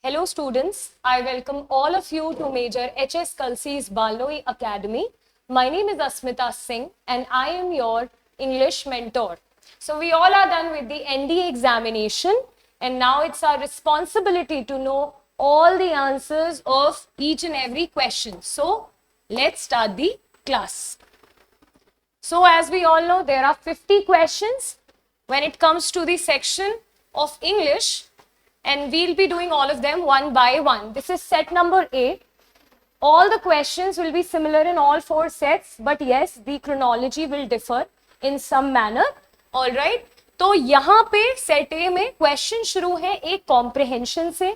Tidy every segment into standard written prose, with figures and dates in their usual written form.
Hello students, I welcome all of you to Major HS Kalsi's Baloi Academy. My name is Asmita Singh and I am your English mentor. So we all are done with the NDA examination and now it's our responsibility to know all the answers of each and every question. So let's start the class. So as we all know, there are 50 questions when it comes to the section of English, and we'll be doing all of them one by one. This is set number A. All the questions will be similar in all four sets, but yes, the chronology will differ in some manner. All right. तो यहाँ पे set ए में question शुरू है एक comprehension से.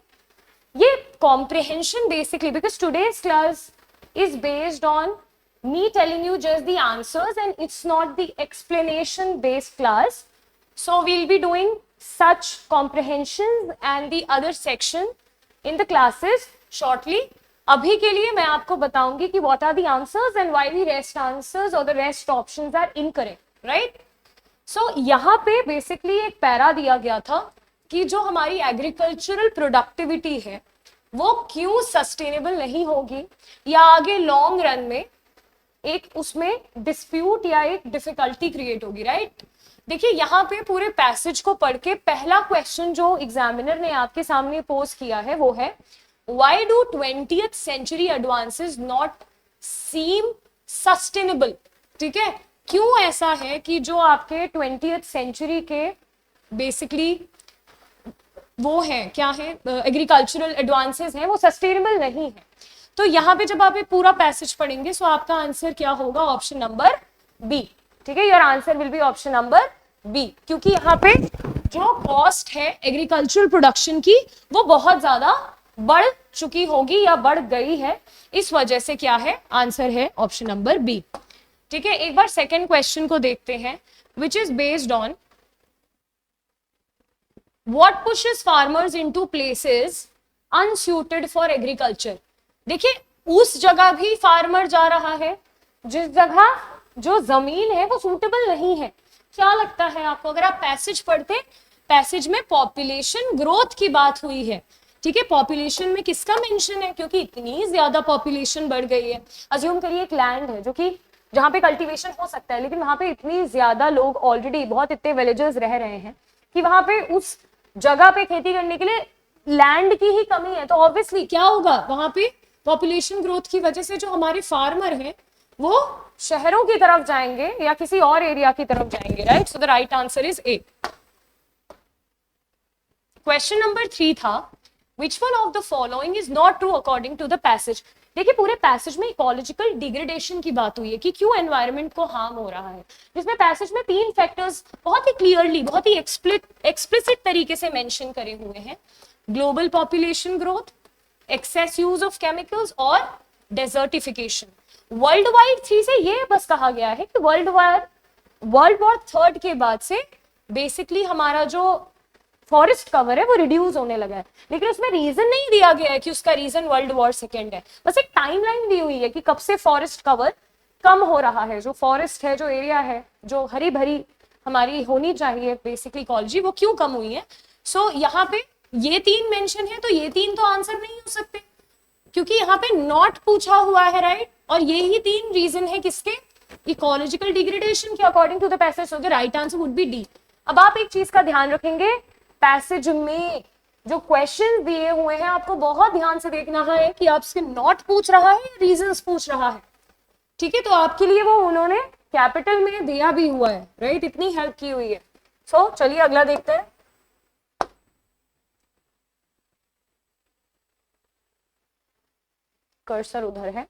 ये comprehension basically because today's class is based on me telling you just the answers and it's not the explanation based class. So we'll be doing such comprehensions and the other section in the classes shortly. अभी के लिए मैं आपको बताऊंगी कि what are the answers and why the rest answers or the rest options are incorrect, right? So यहाँ पे basically एक पैरा दिया गया था कि जो हमारी एग्रीकल्चरल प्रोडक्टिविटी है वो क्यों सस्टेनेबल नहीं होगी या आगे लॉन्ग रन में एक उसमें डिस्प्यूट या एक डिफिकल्टी क्रिएट होगी, राइट? देखिए यहाँ पे पूरे पैसेज को पढ़ के पहला क्वेश्चन जो एग्जामिनर ने आपके सामने पोज किया है वो है why do 20th century advances not seem sustainable. ठीक है, क्यों ऐसा है कि जो आपके 20th सेंचुरी के बेसिकली वो है क्या है एग्रीकल्चरल एडवांसेस हैं वो सस्टेनेबल नहीं है. तो यहाँ पे जब आप ये पूरा पैसेज पढ़ेंगे सो आपका आंसर क्या होगा? Option number B. ठीक है, your answer will be option number B, क्योंकि यहाँ पे जो कॉस्ट है एग्रीकल्चरल प्रोडक्शन की वो बहुत ज्यादा बढ़ चुकी होगी या बढ़ गई है, इस वजह से क्या है आंसर है ऑप्शन नंबर बी. ठीक है, एक बार सेकेंड क्वेश्चन को देखते हैं which is based on what pushes farmers into places unsuited for agriculture. देखिए उस जगह भी फार्मर जा रहा है जिस जगह जो जमीन है वो सूटेबल नहीं है. क्या लगता है आपको अगर आप पैसेज पढ़ते, पैसेज में पॉपुलेशन ग्रोथ की बात हुई है. ठीक है, पॉपुलेशन में किसका मेंशन है? क्योंकि इतनी ज्यादा पॉपुलेशन बढ़ गई है. अज्यूम करिए एक लैंड है जो कि जहाँ पे कल्टीवेशन हो सकता है लेकिन वहां पे इतनी ज्यादा लोग ऑलरेडी बहुत इतने विलेजर्स रह रहे हैं कि वहां पे उस जगह पे खेती करने के लिए लैंड की ही कमी है. तो ऑब्वियसली क्या होगा वहां पे पॉपुलेशन ग्रोथ की वजह से जो हमारे फार्मर हैं वो शहरों की तरफ जाएंगे या किसी और एरिया की तरफ जाएंगे, right? So the right answer is a. Question number 3 था which one of the following is not true according to the passage. देखिए पूरे पैसेज में इकोलॉजिकल डिग्रेडेशन की बात हुई है कि क्यों एनवायरनमेंट को हार्म हो रहा है, जिसमें पैसेज में 3 फैक्टर्स बहुत ही क्लियरली बहुत ही एक्सप्लिसिट तरीके से मेंशन करे हुए हैं. Global population growth, excess use of chemicals और डेजर्टिफिकेशन. वर्ल्ड वाइड 3 से ये बस कहा गया है कि वर्ल्ड वॉर थर्ड के बाद से बेसिकली हमारा जो फॉरेस्ट कवर है वो रिड्यूस होने लगा है, लेकिन उसमें रीजन नहीं दिया गया है कि उसका रीजन वर्ल्ड वॉर सेकेंड है. बस एक टाइमलाइन दी हुई है कि कब से फॉरेस्ट कवर कम हो रहा है, जो फॉरेस्ट है, जो एरिया है, जो हरी भरी हमारी होनी चाहिए बेसिकली इकोलॉजी, वो क्यों कम हुई है. सो यहाँ पे ये 3 मेंशन है तो ये 3 तो आंसर नहीं हो सकते क्योंकि यहाँ पे नॉट पूछा हुआ है, राइट? और ये ही 3 रीजन है किसके? इकोलॉजिकल डिग्रेडेशन के according to the passage. So the right answer would be D. अब आप एक चीज का ध्यान रखेंगे, पैसेज में जो क्वेश्चन दिए हुए हैं आपको बहुत ध्यान से देखना है कि आपसे नॉट पूछ रहा है या रीजंस पूछ रहा है. ठीक है, तो आपके लिए वो उन्होंने कैपिटल में दिया भी हुआ है, राइट? इतनी हेल्प की हुई है. सो चलिए अगला देखते हैं. कर्सर उधर है.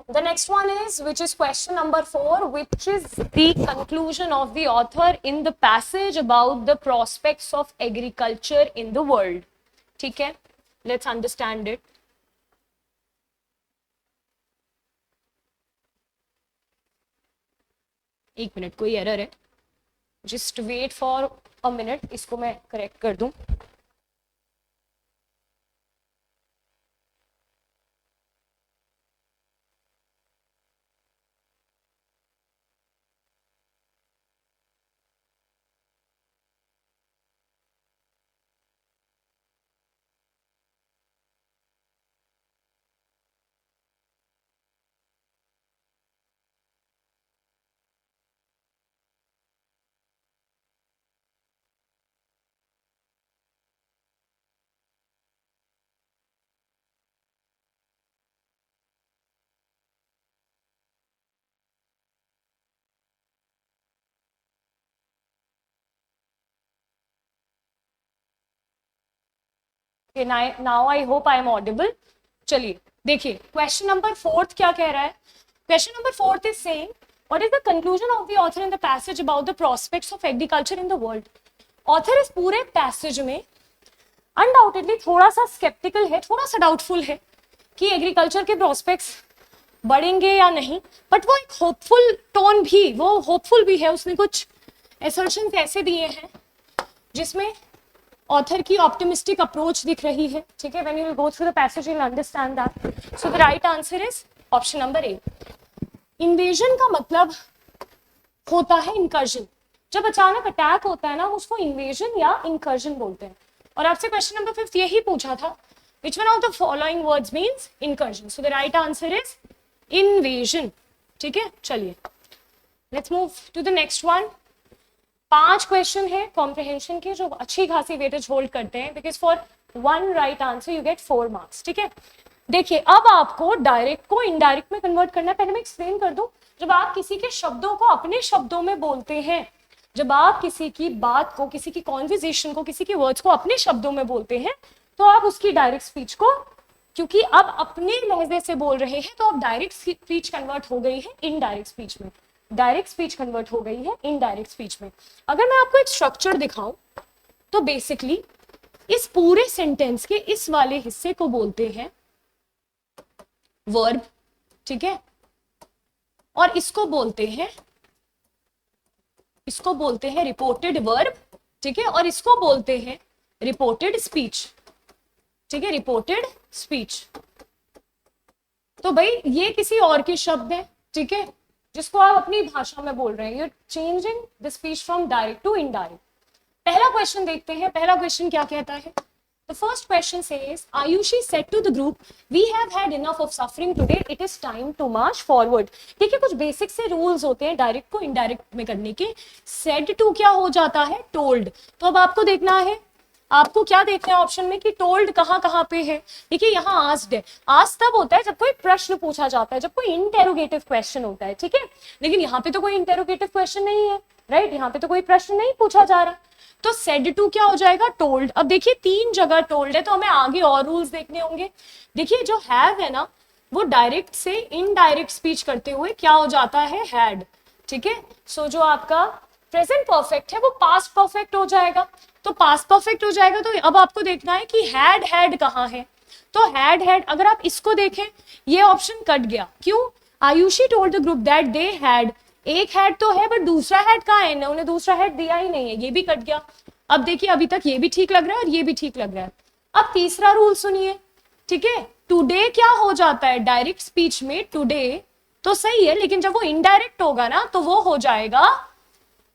The next one is, which is question number 4, which is the conclusion of the author in the passage about the prospects of agriculture in the world. ठीक है, let's understand it. एक मिनट, कोई error है, just wait for a minute, इसको मैं correct कर दूं. Now I hope I am audible. चलिए देखिए क्वेश्चन नंबर 4 क्या कह रहा है। Question number 4 is saying what is the conclusion of the author in the passage about the prospects of agriculture in the world. Author इस पूरे passage में undoubtedly थोड़ा सा स्केप्टिकल है, थोड़ा सा डाउटफुल है कि एग्रीकल्चर के प्रोस्पेक्ट्स बढ़ेंगे या नहीं, बट वो एक होपफुल टोन भी, वो होपफुल भी है। उसने कुछ एसर्शंस ऐसे दिए हैं जिसमें ऑथर की ऑप्टिमिस्टिक अप्रोच दिख रही है। ठीक है, when you will go through the passage you will understand that. So the right answer is option number A. Invasion का मतलब होता है इनकर्जन। जब अचानक अटैक होता है ना, उसको इन्वेजन या इनकर्जन बोलते हैं। और आपसे क्वेश्चन नंबर 5 यही पूछा था, which one of the following words means incursion? So the right answer is invasion. ठीक है, चलिए let's move to the next one. 5 question है कॉम्प्रिहेंशन के जो अच्छी खासी वेटेज होल्ड करते हैं, because for 1 right answer you get 4 marks. ठीक है, देखिए अब आपको डायरेक्ट को इनडायरेक्ट में कन्वर्ट करना है। पहले मैं एक्सप्लेन कर दूं, जब आप किसी के शब्दों को अपने शब्दों में बोलते हैं, जब आप किसी की बात को, किसी की कॉन्वर्जेशन को, किसी के वर्ड्स को अपने शब्दों में बोलते हैं, तो आप उसकी डायरेक्ट स्पीच को, क्योंकि अब अपने लहजे से बोल रहे हैं, तो अब डायरेक्ट स्पीच कन्वर्ट हो गई है इनडायरेक्ट स्पीच में। डायरेक्ट स्पीच कन्वर्ट हो गई है इनडायरेक्ट स्पीच में। अगर मैं आपको एक स्ट्रक्चर दिखाऊं, तो बेसिकली इस पूरे सेंटेंस के इस वाले हिस्से को बोलते हैं वर्ब। ठीक है, और इसको बोलते हैं रिपोर्टेड वर्ब। ठीक है, और इसको बोलते हैं रिपोर्टेड स्पीच। ठीक है, रिपोर्टेड स्पीच। तो भाई ये किसी और के शब्द हैं, ठीक है, जिसको आप अपनी भाषा में बोल रहे हैं। You are changing the speech from direct to indirect. पहला क्वेश्चन देखते हैं। पहला क्वेश्चन क्या कहता है? The first question says, Ayushi said to the group, "We have had enough of suffering today. It is time to march forward." ठीक है, कुछ बेसिक से रूल्स होते हैं डायरेक्ट को इनडायरेक्ट में करने के। said to क्या हो जाता है? told। तो अब आपको देखना है, आपको क्या देखना है ऑप्शन में कि टोल्ड कहाँ पे है। देखिए यहाँ आस्क्ड है। आस्क्ड तब होता है जब कोई प्रश्न पूछा जाता है, जब कोई इंटेरोगेटिव क्वेश्चन होता है। ठीक है, लेकिन यहाँ पे तो कोई इंटेरोगेटिव क्वेश्चन नहीं है, राइट? यहाँ पे तो कोई प्रश्न नहीं पूछा जा रहा, तो सेड टू क्या हो जाएगा? टोल्ड। अब देखिए 3 जगह टोल्ड है, तो हमें आगे और रूल्स देखने होंगे। देखिए जो हैव है ना, वो डायरेक्ट से इनडायरेक्ट स्पीच करते हुए क्या हो जाता है? हैड। ठीक है, सो जो आपका प्रेजेंट परफेक्ट है वो पास्ट परफेक्ट हो जाएगा। तो पास्ट परफेक्ट हो जाएगा, तो अब आपको देखना है कि हैड कहाँ है। तो हैड अगर आप इसको देखें, ये ऑप्शन कट गया। क्यों? Ayushi told the group that they had. एक हेड तो है, बट दूसरा हेड कहाँ है? उन्हें दूसरा हेड दिया ही नहीं है, ये भी कट गया। अब देखिए अभी तक ये भी ठीक लग रहा है और ये भी ठीक लग रहा है। अब तीसरा रूल सुनिए, ठीक है। टुडे क्या हो जाता है डायरेक्ट स्पीच में? टुडे तो सही है, लेकिन जब वो इनडायरेक्ट होगा ना, तो वो हो जाएगा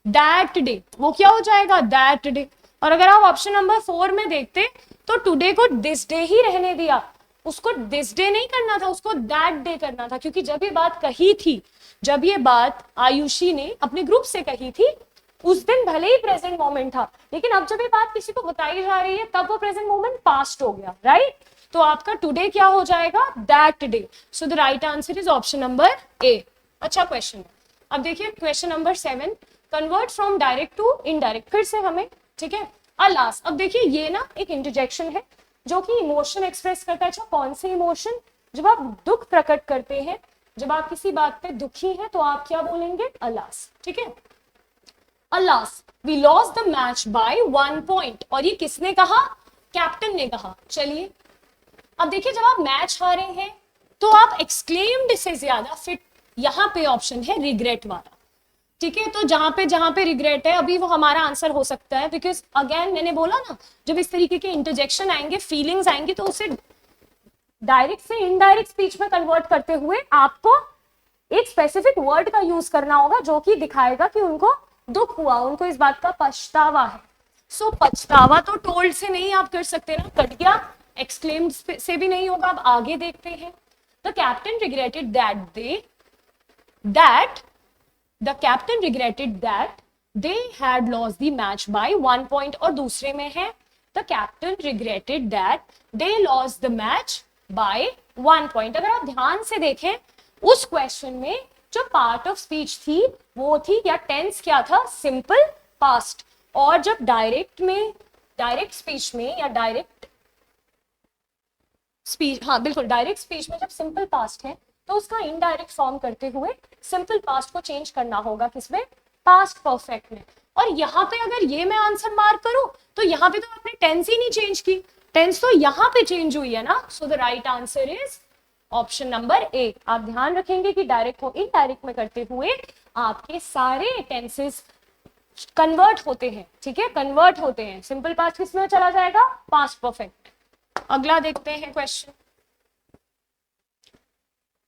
दैट डे। वो क्या हो जाएगा? That day. और अगर आप ऑप्शन नंबर 4 में देखते, तो टुडे को दिस डे ही रहने दिया, उसको दिस डे नहीं करना था, उसको दैट डे करना था। क्योंकि जब ये बात कही थी, जब ये बात आयुषी ने अपने ग्रुप से कही थी, उस दिन भले ही प्रेजेंट मोमेंट था, लेकिन अब जब ये बात किसी को बताई जा रही है, तब वो प्रेजेंट मोमेंट पास्ट हो गया, राइट? तो आपका टुडे क्या हो जाएगा? That day. So the right answer is option number A. अच्छा क्वेश्चन है। अब देखिए question number 7, convert from direct to indirect. फिर से हमें, ठीक है, अलास। अब देखिए ये ना एक इंटरजेक्शन है जो कि इमोशन एक्सप्रेस करता है। अच्छा, कौन से इमोशन? जब आप दुख प्रकट करते हैं, जब आप किसी बात पे दुखी हैं, तो आप क्या बोलेंगे? अलास। ठीक है, alas we lost the match by 1 point. और ये किसने कहा? कैप्टन ने कहा। चलिए अब देखिए, जब आप मैच हारे हैं, तो आप एक्सक्लेम्ड से ज्यादा फिट, यहाँ पे ऑप्शन है रिग्रेट वाला। ठीक है, तो जहां पे रिग्रेट है, अभी वो हमारा आंसर हो सकता है। बिकॉज अगेन मैंने बोला ना, जब इस तरीके के इंटरजेक्शन आएंगे, फीलिंग्स आएंगी, तो उसे डायरेक्ट से इनडायरेक्ट स्पीच में कन्वर्ट करते हुए आपको एक स्पेसिफिक वर्ड का यूज करना होगा, जो कि दिखाएगा कि उनको दुख हुआ, उनको इस बात का पछतावा है। सो पछतावा तो टोल्ड से नहीं आप कर सकते ना, कट गया। एक्सक्लेम्ड से भी नहीं होगा। अब आगे देखते हैं। The captain regretted the captain regretted that they had lost the match by 1 point. और दूसरे में है the captain regretted that they lost the match by 1 point. अगर आप ध्यान से देखें, उस क्वेश्चन में जो पार्ट ऑफ स्पीच थी, वो थी या टेंस क्या था? Simple past. और जब डायरेक्ट स्पीच में या डायरेक्ट स्पीच, हाँ बिल्कुल, डायरेक्ट स्पीच में जब सिंपल पास्ट है तो उसका इनडायरेक्ट फॉर्म करते हुए सिंपल पास्ट को चेंज करना होगा किसमें, पास्ट परफेक्ट में। और यहाँ पे अगर ये मैं आंसर मार्क करूं तो यहाँ पे तो आपने टेंस ही नहीं चेंज की, टेंस तो यहाँ पे चेंज हुई है ना। सो the right answer is option number ए। आप ध्यान रखेंगे कि डायरेक्ट को इनडायरेक्ट में करते हुए आपके सारे टेंसेस कन्वर्ट होते हैं, ठीक है, कन्वर्ट होते हैं। सिंपल पास्ट किसमें चला जाएगा, पास्ट परफेक्ट। अगला देखते हैं क्वेश्चन।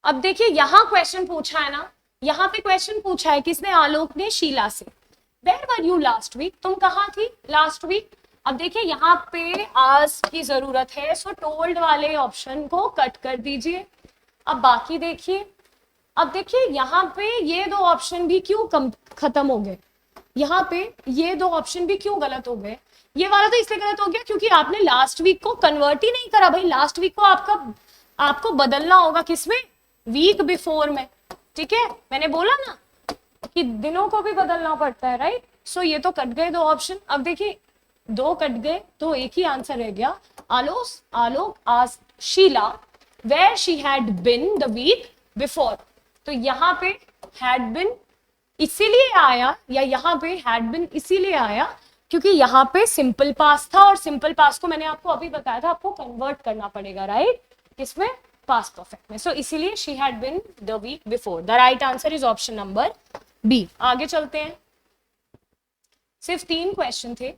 अब देखिए यहां क्वेश्चन पूछा है ना, यहां पे क्वेश्चन पूछा है किसने, आलोक ने शीला से, where were you last week, तुम कहां थी लास्ट वीक। अब देखिए यहाँ पे आज की जरूरत है, सो टोल्ड वाले ऑप्शन को कट कर दीजिए। अब बाकी देखिए, अब देखिए यहाँ पे ये दो ऑप्शन भी क्यों खत्म हो गए, यहाँ पे ये दो ऑप्शन भी क्यों गलत हो गए। ये वाला तो इसलिए गलत हो गया क्योंकि आपने लास्ट वीक को कन्वर्ट ही नहीं करा भाई, लास्ट वीक को आपको बदलना होगा किसमें, वीक बिफोर में, ठीक है। मैंने बोला ना कि दिनों को भी बदलना पड़ता है, राइट। सो ये तो कट गए दो ऑप्शन। अब देखिए दो कट गए तो एक ही आंसर रह गया। Alok asked Sheela where she had been the week before. तो यहाँ पे हैड बिन इसीलिए आया, या यहाँ पे हैड बिन इसीलिए आया क्योंकि यहाँ पे सिंपल पास्ट था, और सिंपल पास्ट को मैंने आपको अभी बताया था आपको कन्वर्ट करना पड़ेगा, राइट, किसमें, पास्ट परफेक्ट में। सो इसीलिए she had been the week before. The right answer is option number B. आगे चलते हैं, सिर्फ 3 क्वेश्चन थे,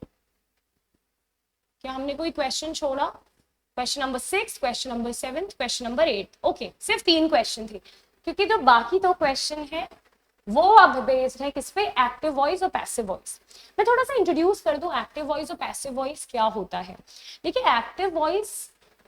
क्या हमने कोई क्वेश्चन छोड़ा, question number 6, question number 7, question number 8, okay, सिर्फ 3 क्वेश्चन थे, क्योंकि जो बाकी 2 क्वेश्चन है वो अब बेस्ड है किस पे, एक्टिव वॉइस और पैसिव वॉइस। मैं थोड़ा सा इंट्रोड्यूस कर दूं एक्टिव वॉइस और पैसिव वॉइस क्या होता है। देखिए एक्टिव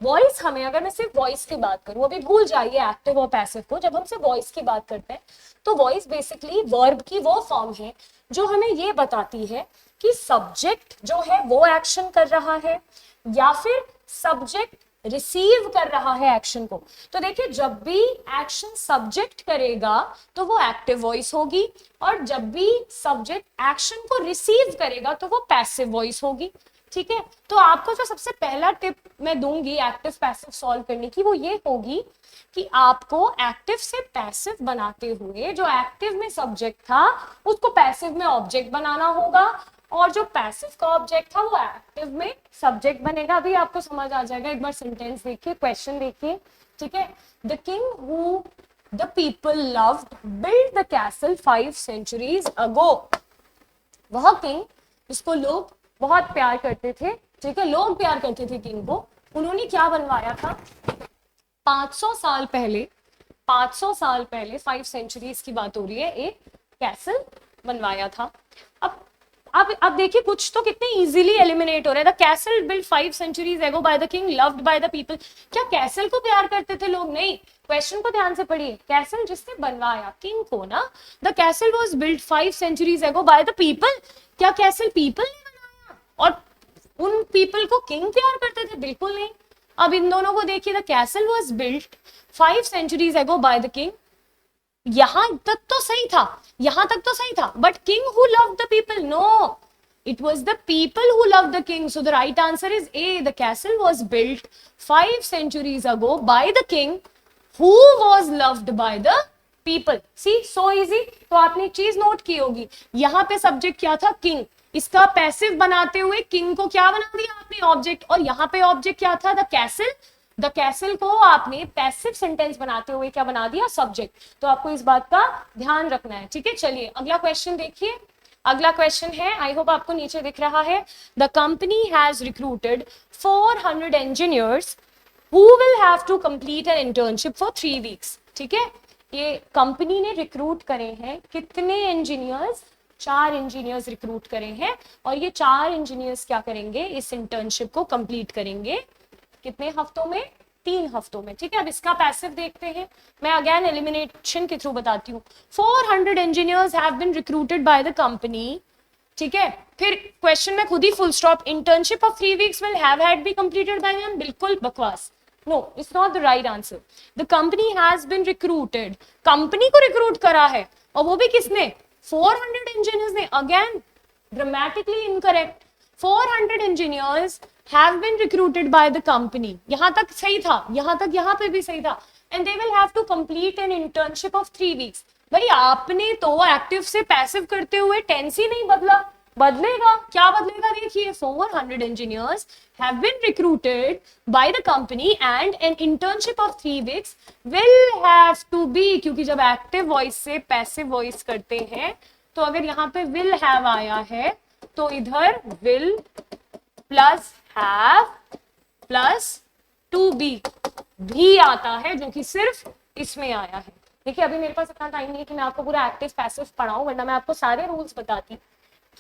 वॉइस हमें, अगर मैं सिर्फ वॉइस की बात करूं, अभी भूल जाइए एक्टिव और पैसिव को, जब हम सिर्फ वॉइस की बात करते हैं तो वॉइस बेसिकली वर्ब की वो फॉर्म है जो हमें ये बताती है कि सब्जेक्ट जो है वो एक्शन कर रहा है या फिर सब्जेक्ट रिसीव कर रहा है एक्शन को। तो देखिए जब भी एक्शन सब्जेक्ट करेगा तो वो एक्टिव वॉइस होगी, और जब भी सब्जेक्ट एक्शन को रिसीव करेगा तो वो पैसिव वॉइस होगी, ठीक है। तो आपको जो सबसे पहला टिप मैं दूंगी एक्टिव पैसिव सॉल्व करने की, वो ये होगी कि आपको एक्टिव से पैसिव बनाते हुए जो एक्टिव में सब्जेक्ट था उसको पैसिव में ऑब्जेक्ट बनाना होगा, और जो पैसिव का ऑब्जेक्ट था वो एक्टिव में सब्जेक्ट बनेगा। अभी आपको समझ आ जाएगा, एक बार सेंटेंस देखिए, क्वेश्चन देखिए, ठीक है। The king who the people loved build the castle 5 centuries ago। वह किंग जिसको लोग बहुत प्यार करते थे, ठीक है, लोग प्यार करते थे किंग को, उन्होंने क्या बनवाया था, 500 साल पहले 5 centuries की बात हो रही है, एक कैसल बनवाया था। अब देखिए कुछ तो कितने इजीली एलिमिनेट हो रहा है। The castle build 5 centuries ago by the king loved by the people। क्या कैसल को प्यार करते थे लोग, नहीं। क्वेश्चन को ध्यान से पढ़िए, कैसल जिसने बनवाया किंग को ना, the castle was build 5 centuries ago by the people। क्या कैसल पीपल ने बनाया और उन पीपल को किंग प्यार करते थे, बिल्कुल नहीं। अब इन दोनों को देखिए, the castle was build 5 centuries ago by the king, यहां तक तो सही था, यहां तक तो सही था, but king who loved the people, no, it was the people who loved the king। So the right answer is A, the castle was built 5 centuries ago by the king who was loved by the people। See, so easy। तो आपने एक चीज note की होगी, यहाँ पे subject क्या था, किंग, इसका पैसिव बनाते हुए किंग को क्या बना दिया आपने, ऑब्जेक्ट, और यहाँ पे ऑब्जेक्ट क्या था, द कैसल। द कैसल को आपने पैसिव सेंटेंस बनाते हुए क्या बना दिया, सब्जेक्ट। तो आपको इस बात का ध्यान रखना है, ठीक है। चलिए अगला क्वेश्चन देखिए, अगला क्वेश्चन है, आई होप आपको नीचे दिख रहा है, the company has recruited 400 engineers who will have to complete an internship for 3 weeks। ठीक है, ये कंपनी ने रिक्रूट करे हैं कितने इंजीनियर्स, 4 इंजीनियर्स रिक्रूट करे हैं, और ये 4 इंजीनियर्स क्या करेंगे, इस इंटर्नशिप को कंप्लीट करेंगे कितने हफ्तों में, 3 हफ्तों में, ठीक है। अब इसका पैसिव देखते हैं, मैं अगेन एलिमिनेशन के थ्रू बताती हूँ। 400 engineers have been recruited by the company, ठीक है। फिर क्वेश्चन में खुद ही full stop, internship of 3 weeks will have had be completed by them, बिल्कुल बकवास, no, it's not the right answer. The company has been recruited, company को recruit करा है, और वो भी किसने, 400 इंजीनियर्स ने, again grammatically incorrect. 400 engineers have been recruited by the company, यहां तक सही था, यहां तक यहां पे भी सही था, and they will have to complete an internship of 3 weeks. भाई आपने तो एक्टिव से पैसिव करते हुए टेंस ही नहीं बदला, बदलेगा क्या बदलेगा, देखिए 400 engineers have been recruited by the company and an internship of 3 weeks will have to be, क्योंकि जब एक्टिव वॉइस से पैसिव वॉइस करते हैं तो अगर यहाँ पे will have आया है तो इधर will plus have plus to be भी आता है, जो कि सिर्फ इसमें आया है। देखिए अभी मेरे पास इतना टाइम नहीं है कि मैं आपको पूरा एक्टिव पैसिव पढ़ाऊं, वरना मैं आपको सारे रूल्स बताती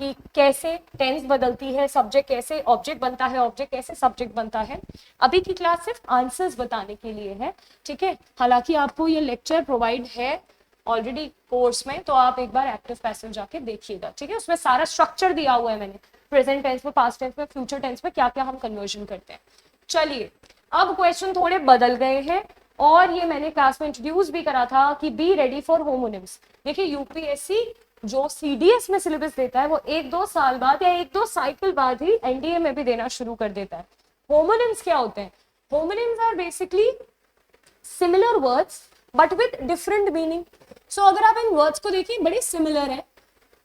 कि कैसे टेंस बदलती है, सब्जेक्ट कैसे ऑब्जेक्ट बनता है, ऑब्जेक्ट कैसे सब्जेक्ट बनता है। अभी की क्लास सिर्फ आंसर्स बताने के लिए है, ठीक है। हालांकि आपको ये लेक्चर प्रोवाइड है ऑलरेडी कोर्स में, तो आप एक बार एक्टिव पैसिव जाके देखिएगा, ठीक है। उसमें सारा स्ट्रक्चर दिया हुआ है मैंने, प्रेजेंट टेंस में, पास्ट टेंस में, फ्यूचर टेंस में क्या क्या हम कन्वर्जन करते हैं। चलिए अब क्वेश्चन थोड़े बदल गए हैं, और ये मैंने क्लास में इंट्रोड्यूस भी करा था कि बी रेडी फॉर होमोनिम्स। देखिए यूपीएससी जो सीडीएस में सिलेबस देता है वो 1-2 साल बाद या 1-2 साइकिल बाद ही एनडीए में भी देना शुरू कर देता है। होमोनिम्स क्या होते हैं? Homonyms are basically similar words but with different meaning. So अगर आप इन वर्ड्स को देखिए बड़े सिमिलर है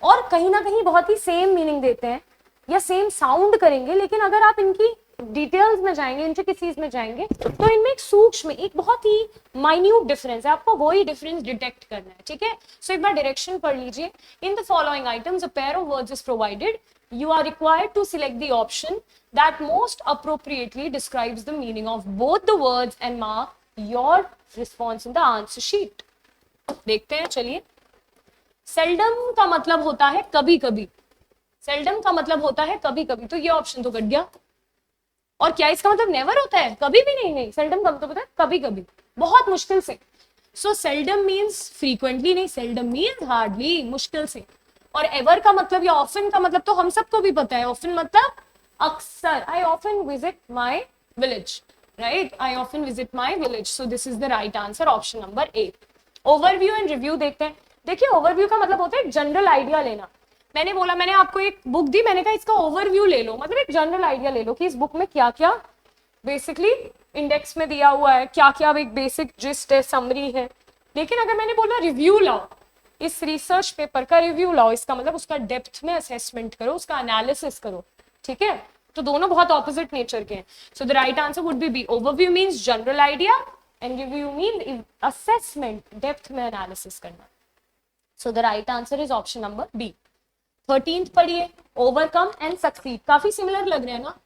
और कहीं ना कहीं बहुत ही सेम मीनिंग देते हैं या सेम साउंड करेंगे, लेकिन अगर आप इनकी डिटेल्स में जाएंगे, इंट्रिकेसीज में जाएंगे, तो इनमें एक सूक्ष्म, एक बहुत ही माइन्यूट डिफरेंस है, आपको वही डिफरेंस डिटेक्ट करना है, ठीक है। सो एक बार डायरेक्शन पढ़ लीजिए। In the following items a pair of words is provided, you are required to select the option that most appropriately describes the meaning of both the words and mark your response in the answer sheet। देखते हैं, चलिए। Seldom का मतलब होता है कभी कभी, seldom का मतलब होता है कभी कभी, तो ये ऑप्शन तो कट गया। और क्या इसका मतलब नेवर होता है? कभी भी नहीं, नहीं, सेल्डम का मतलब होता है कभी कभी, बहुत मुश्किल से। सो सेल्डम मीन्स फ्रीक्वेंटली नहीं, सेल्डम मीन्स हार्डली, मुश्किल से। और एवर का मतलब या ऑफन का मतलब तो हम सबको भी पता है, ऑफन मतलब अक्सर। I often visit my village, right, I often visit my village. So this is the right answer, option number A. Overview and review देखते हैं। देखिए ओवरव्यू का मतलब होता है जनरल आइडिया लेना। मैंने बोला, मैंने आपको एक बुक दी, मैंने कहा इसका ओवरव्यू ले लो, मतलब एक जनरल आइडिया ले लो कि इस बुक में क्या क्या बेसिकली इंडेक्स में दिया हुआ है, क्या क्या एक बेसिक जिस्ट है, समरी है। लेकिन अगर मैंने बोला रिव्यू लाओ, इस रिसर्च पेपर का रिव्यू लाओ, इसका मतलब उसका डेप्थ में असेसमेंट करो, उसका एनालिसिस करो, ठीक है। तो दोनों बहुत ऑपोजिट नेचर के हैं। So the right answer would be overview means general idea and review means assessment, depth में एनालिसिस करना। So the right answer is option number B. 13th पढ़िए, ओवरकम एंड सक्सीड। काफी सिमिलर लग रहे हैं ना।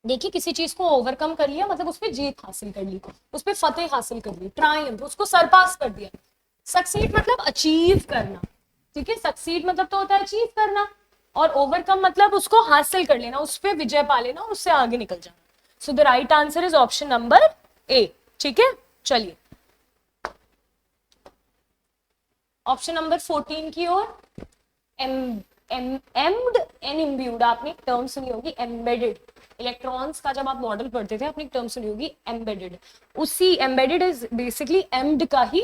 देखिए किसी चीज को ओवरकम कर लिया मतलब उस पर जीत हासिल कर ली, उस पर फतेह हासिल कर ली, ट्रायम्फ, उसको सरपास कर दिया। सक्सीड मतलब अचीव करना, ठीक है। सक्सीड मतलब तो होता है अचीव करना, और ओवरकम मतलब उसको हासिल कर लेना, उस पर विजय पा लेना, उससे आगे निकल जाना। सो the right answer is option number ए, ठीक है। चलिए ऑप्शन नंबर 14 की ओर। एम्ड एंड इम्ब्यूड, आपने एक टर्म सुनी होगी, एम्बेडेड। इलेक्ट्रॉन्स का जब आप मॉडल पढ़ते थे आपने एक टर्म सुनी होगी एम्बेडेड। उसी एम्बेडेड इज बेसिकली एम्ड का ही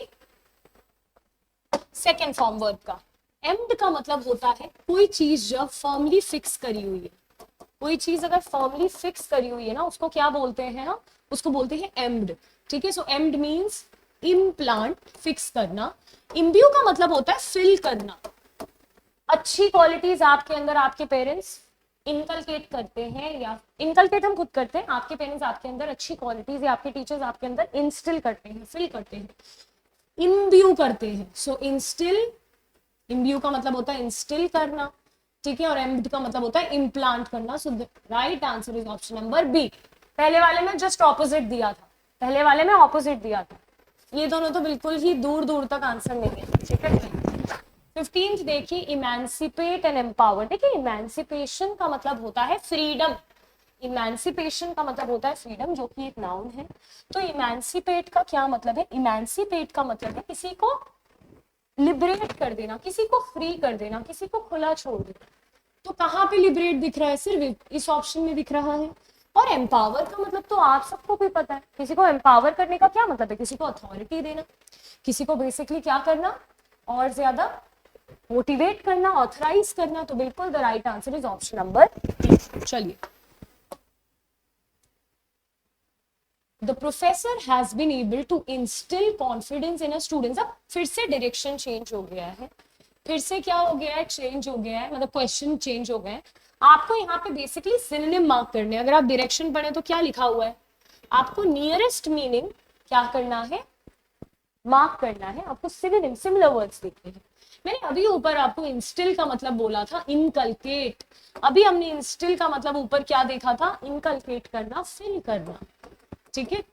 सेकेंड फॉर्म वर्ब का। एम्ड का मतलब होता है कोई चीज जब फर्मली फिक्स करी हुई है, कोई चीज अगर फर्मली फिक्स करी हुई है ना, उसको क्या बोलते हैं ना, उसको बोलते हैं एम्ड, ठीक है। सो एम्ड मीन्स इम्प्लांट, फिक्स करना। इम्ब्यू का मतलब होता है फिल करना। अच्छी क्वालिटीज आपके अंदर आपके पेरेंट्स इनकलकेट करते हैं, या इनकलकेट हम खुद करते हैं, आपके पेरेंट्स आपके अंदर अच्छी क्वालिटीज या आपके टीचर्स आपके अंदर इंस्टिल करते हैं, फिल करते हैं, इम्ब्यू करते हैं। सो इंस्टिल, इम्ब्यू का मतलब होता है इंस्टिल करना, ठीक है। और एम्ड का मतलब होता है इम्प्लांट करना। So the right answer is option number B. पहले वाले में जस्ट ऑपोजिट दिया था, पहले वाले में ऑपोजिट दिया था, ये दोनों तो बिल्कुल ही दूर दूर तक आंसर नहीं है, ठीक है। 15th देखिए, इमेंसिपेट एंड एम्पावर। देखिए इमेंसिपेशन का मतलब होता है फ्रीडम, इमेंसिपेशन का मतलब होता है फ्रीडम, जो कि एक नाउन है। तो इमेंसिपेट का क्या मतलब है? इमेंसिपेट का मतलब है किसी को लिबरेट कर देना, किसी को फ्री कर देना, किसी को खुला छोड़ देना। तो कहाँ पे लिबरेट दिख रहा है? सिर्फ इस ऑप्शन में दिख रहा है। और एम्पावर का मतलब तो आप सबको भी पता है, किसी को एम्पावर करने का क्या मतलब है? किसी को अथॉरिटी देना, किसी को बेसिकली क्या करना, और ज्यादा मोटिवेट करना, ऑथराइज करना, तो बिल्कुल the right answer is option number D. चलिए, the professor has been able to instil confidence in a students. अब फिर से डायरेक्शन चेंज हो गया है, फिर से क्या हो गया है, चेंज हो गया है, मतलब क्वेश्चन चेंज हो गए हैं। आपको यहाँ पे बेसिकली सिनोनिम मार्क करने हैं। अगर आप डायरेक्शन पढ़े तो क्या लिखा हुआ है, आपको नियरेस्ट मीनिंग क्या करना है, मार्क करना है। आपको सिनोनिम, सिमिलर वर्ड्स लिखने हैं। मैंने अभी ऊपर आपको इंस्टिल का मतलब बोला था इनकलकेट, अभी हमने इंस्टिल का मतलब ऊपर क्या देखा था, इनकलकेट करना, फिल करना, ठीक है।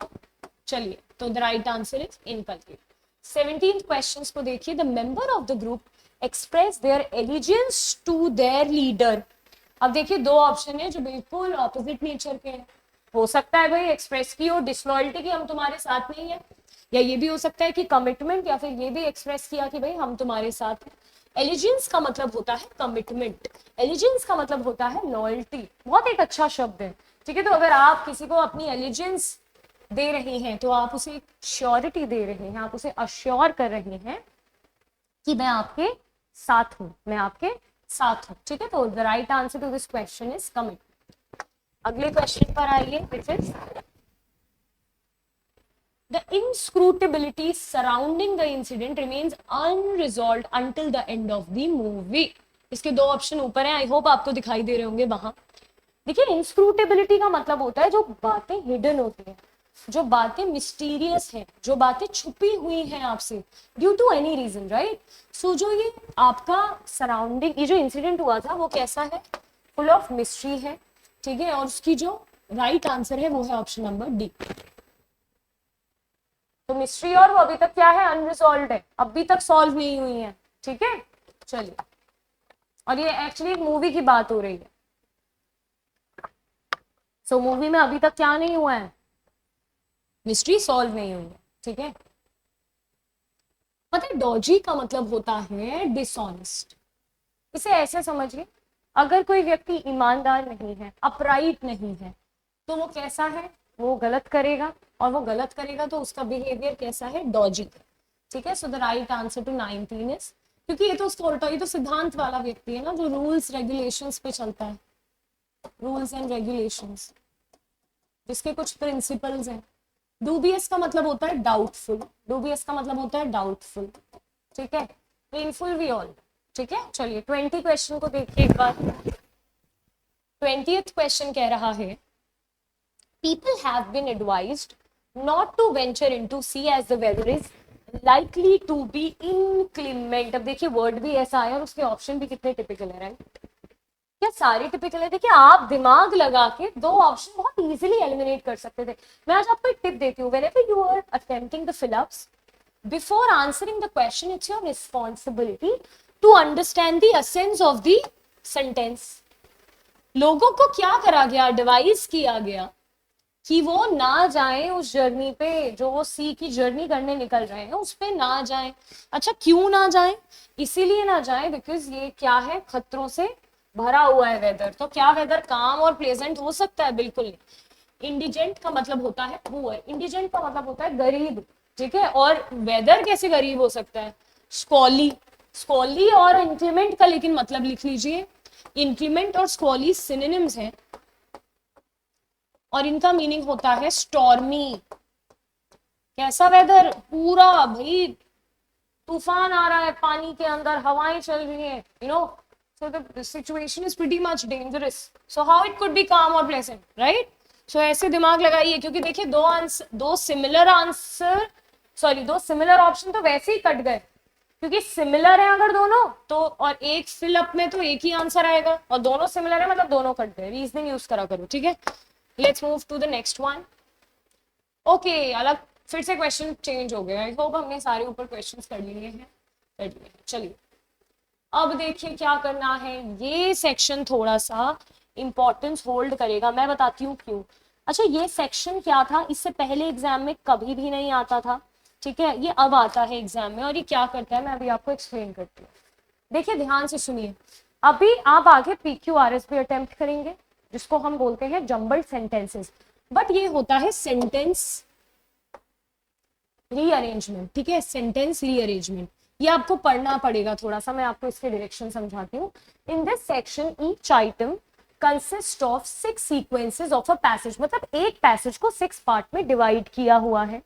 चलिए, तो the right answer is inculcate. 17th question को देखिए, the member of the group express their allegiance to their leader. अब देखिए दो ऑप्शन है जो बिल्कुल ऑपोजिट नेचर के हैं। हो सकता है भाई एक्सप्रेस की और डिसलॉयल्टी की, हम तुम्हारे साथ नहीं है, या ये भी हो सकता है कि कमिटमेंट, या फिर ये भी एक्सप्रेस किया कि भाई हम तुम्हारे साथ हैं। एलिजेंस का मतलब होता है कमिटमेंट, एलिजेंस का मतलब होता है लॉयल्टी। बहुत एक अच्छा शब्द है, ठीक है। तो अगर आप किसी को अपनी एलिजेंस दे रहे हैं तो आप उसे श्योरिटी दे रहे हैं, आप उसे अश्योर कर रहे हैं कि मैं आपके साथ हूं, मैं आपके साथ हूं, ठीक है। तो the right answer to this question is commitment. अगले क्वेश्चन पर आइए, which is the inscrutability surrounding the incident remains unresolved until the end of the movie। इसके दो ऑप्शन ऊपर हैं, आई होप आपको दिखाई दे रहे होंगे वहां। देखिए, इंस्क्रूटेबिलिटी का मतलब होता है जो बातें हिडन होती हैं, जो बातें मिस्टीरियस हैं, जो बातें छुपी हुई हैं आपसे due to any reason, right. So जो ये आपका सराउंडिंग, ये जो इंसिडेंट हुआ था वो कैसा है, फुल ऑफ मिस्ट्री है, ठीक है। और उसकी जो राइट आंसर है वो है ऑप्शन नंबर डी। तो मिस्ट्री और वो अभी तक क्या है, अनरिजॉल्व है, अभी तक सॉल्व नहीं हुई है, ठीक है। चलिए, और ये एक्चुअली एक मूवी की बात हो रही है। सो मूवी में अभी तक क्या नहीं हुआ है, मिस्ट्री सॉल्व नहीं हुई है, ठीक है। पता है डॉजी का मतलब होता है डिसऑनेस्ट। इसे ऐसे समझिए, अगर कोई व्यक्ति ईमानदार नहीं है, अपराइट नहीं है, तो वो कैसा है, वो गलत करेगा, और वो गलत करेगा तो उसका बिहेवियर कैसा है, डॉजी, ठीक है। So the right answer to 19 is, क्योंकि ये तो उसको उल्टा, ये तो सिद्धांत वाला व्यक्ति है ना, जो रूल्स रेगुलेशंस पे चलता है, रूल्स एंड रेगुलेशंस, जिसके कुछ प्रिंसिपल्स हैं। डूबियस का मतलब होता है डाउटफुल, डूबियस का मतलब होता है डाउटफुल, ठीक है। पेनफुल वी ऑल, ठीक है। चलिए 20 क्वेश्चन को देखिए एक बार। 20th क्वेश्चन कह रहा है, people have been advised not to venture into sea as the weather is likely to be inclement। अब देखिए वर्ड भी ऐसा आया और उसके ऑप्शन भी कितने टिपिकल है, राइट। क्या सारे टिपिकल है। देखिए आप दिमाग लगा के दो ऑप्शन बहुत इजीली एलिमिनेट कर सकते थे। मैं आज आपको एक टिप देती हूँ, whenever you are attempting the fill-ups, before answering the question, it's your responsibility to understand the essence of the sentence। लोगों को क्या करा गया, एडवाइस किया गया कि वो ना जाएं उस जर्नी पे, जो वो सी की जर्नी करने निकल रहे हैं उस पे ना जाएं। अच्छा क्यों ना जाएं, इसीलिए ना जाएं बिकॉज ये क्या है, खतरों से भरा हुआ है वेदर। तो क्या वेदर काम और प्लेजेंट हो सकता है, बिल्कुल नहीं। इंडिजेंट का मतलब होता है पुअर, इंडिजेंट का मतलब होता है गरीब, ठीक है। और वेदर कैसे गरीब हो सकता है, स्क्वॉली, स्क्वॉली और इंक्रीमेंट का लेकिन मतलब लिख लीजिए। इंक्रीमेंट और स्क्वॉली सिनोनिम्स हैं और इनका मीनिंग होता है स्टॉर्मी। कैसा वेदर, पूरा भाई तूफान आ रहा है, पानी के अंदर हवाएं चल रही हैं, you know, so the situation is pretty much dangerous. So how it could be काम और प्लेजेंट, राइट। सो ऐसे दिमाग लगाइए, क्योंकि देखिए दो सिमिलर आंसर, सॉरी दो सिमिलर ऑप्शन तो वैसे ही कट गए, क्योंकि सिमिलर है अगर दोनों तो, और एक फिलअप में तो एक ही आंसर आएगा, और दोनों सिमिलर है मतलब दोनों कट गए। रीजनिंग यूज करा करो, ठीक है। Let's move to the next one. Okay, अलग फिर से क्वेश्चन चेंज हो गया। आई होप हमने सारे ऊपर क्वेश्चंस कर लिए हैं। चलिए अब देखिए क्या करना है, ये सेक्शन थोड़ा सा इंपॉर्टेंस होल्ड करेगा, मैं बताती हूँ क्यों। अच्छा ये सेक्शन क्या था, इससे पहले एग्जाम में कभी भी नहीं आता था, ठीक है। ये अब आता है एग्जाम में, और ये क्या करता है मैं अभी आपको एक्सप्लेन करती हूँ। देखिए ध्यान से सुनिए, अभी आप आगे PQRS भी अटेम्प्ट करेंगे, जिसको हम बोलते हैं जम्बल्ड सेंटेंसेस, बट ये होता है सेंटेंस रीअरेंजमेंट, ठीक है, सेंटेंस रीअरेंजमेंट। ये आपको पढ़ना पड़ेगा थोड़ा सा, मैं आपको इसके डायरेक्शन समझाती हूँ. In this section each item consist of 6 sequences of a passage, मतलब एक पैसेज को 6 पार्ट में डिवाइड किया हुआ है.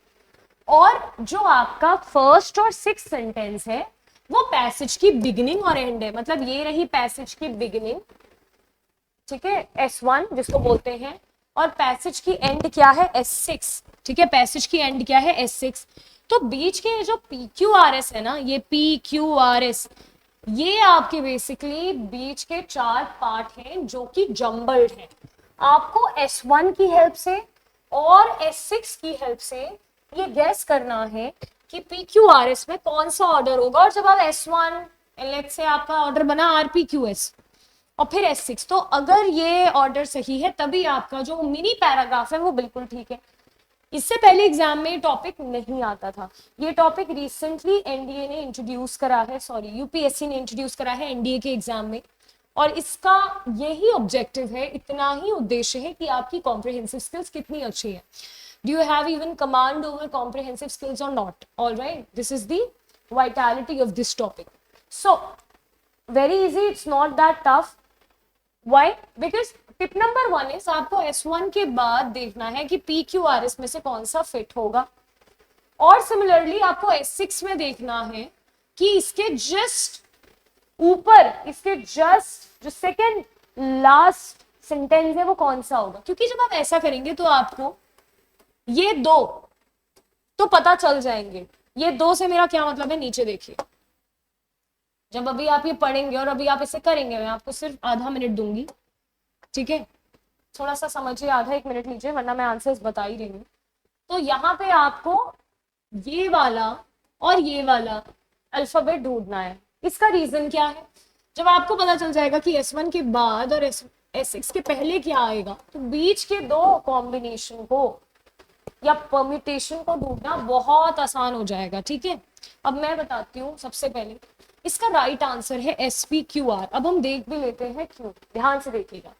और जो आपका फर्स्ट और 6 सेंटेंस है वो पैसेज की बिगिनिंग और एंड है. मतलब ये रही पैसेज की बिगिनिंग, ठीक है, S1 जिसको बोलते हैं, और पैसेज की एंड क्या है, S6. ठीक है, पैसेज की एंड क्या है, S6. तो बीच के जो PQRS है ना, ये PQRS, ये आपके बेसिकली बीच के 4 पार्ट हैं जो कि जम्बल्ड है. आपको S1 की हेल्प से और S6 की हेल्प से ये गैस करना है कि PQRS में कौन सा ऑर्डर होगा. और जब आप S1, लेट्स से आपका ऑर्डर बना RPQS और फिर S6, तो अगर ये ऑर्डर सही है तभी आपका जो मिनी पैराग्राफ है वो बिल्कुल ठीक है. इससे पहले एग्जाम में टॉपिक नहीं आता था. ये टॉपिक रिसेंटली एनडीए ने इंट्रोड्यूस करा है, सॉरी यूपीएससी ने इंट्रोड्यूस करा है एनडीए के एग्जाम में. और इसका यही ऑब्जेक्टिव है, इतना ही उद्देश्य है कि आपकी कॉम्प्रिहेंसिव स्किल्स कितनी अच्छी है. Do you have even command over comprehensive skills or not? Alright, this is the vitality of this topic. So very easy, it's not that tough. Why? Because tip number 1 is आपको S1 के बाद देखना है कि PQRS में से कौन सा फिट होगा. और सिमिलरली आपको S6 में देखना है कि इसके जस्ट ऊपर, इसके जस्ट जो सेकेंड लास्ट सेंटेंस है वो कौन सा होगा. क्योंकि जब आप ऐसा करेंगे तो आपको ये 2 तो पता चल जाएंगे. ये 2 से मेरा क्या मतलब है, नीचे देखिए. जब अभी आप ये पढ़ेंगे और अभी आप इसे करेंगे, मैं आपको सिर्फ आधा मिनट दूंगी, ठीक है, थोड़ा सा समझिए, आधा 1 मिनट लीजिए, वरना मैं आंसर्स बता ही रही हूँ. तो यहाँ पे आपको ये वाला और ये वाला अल्फाबेट ढूंढना है. इसका रीजन क्या है, जब आपको पता चल जाएगा कि S1 के बाद और S6 के पहले क्या आएगा, तो बीच के 2 कॉम्बिनेशन को या परम्यूटेशन को ढूंढना बहुत आसान हो जाएगा. ठीक है, अब मैं बताती हूँ. सबसे पहले इसका राइट आंसर है SPQR. अब हम देख भी लेते हैं क्यों, ध्यान से देखिएगा.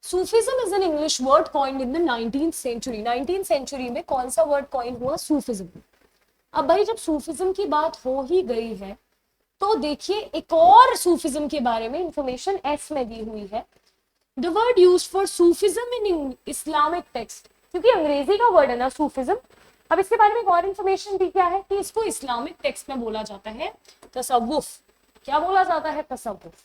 Sufism is an English word coined in the 19th century. 19th century में कौन सा वर्ड कॉइन हुआ, सूफिज्म. अब भाई जब सूफिज्म की बात हो ही गई है तो देखिए एक और सूफिज्म के बारे में इंफॉर्मेशन S में दी हुई है. The word used for Sufism in Islamic text, क्योंकि अंग्रेजी का वर्ड है ना सूफिज्म. अब इसके बारे में एक और इंफॉर्मेशन दी क्या है कि इसको इस्लामिक टेक्स्ट में बोला जाता है तसव्वुफ. क्या बोला जाता है, तसव्वुफ.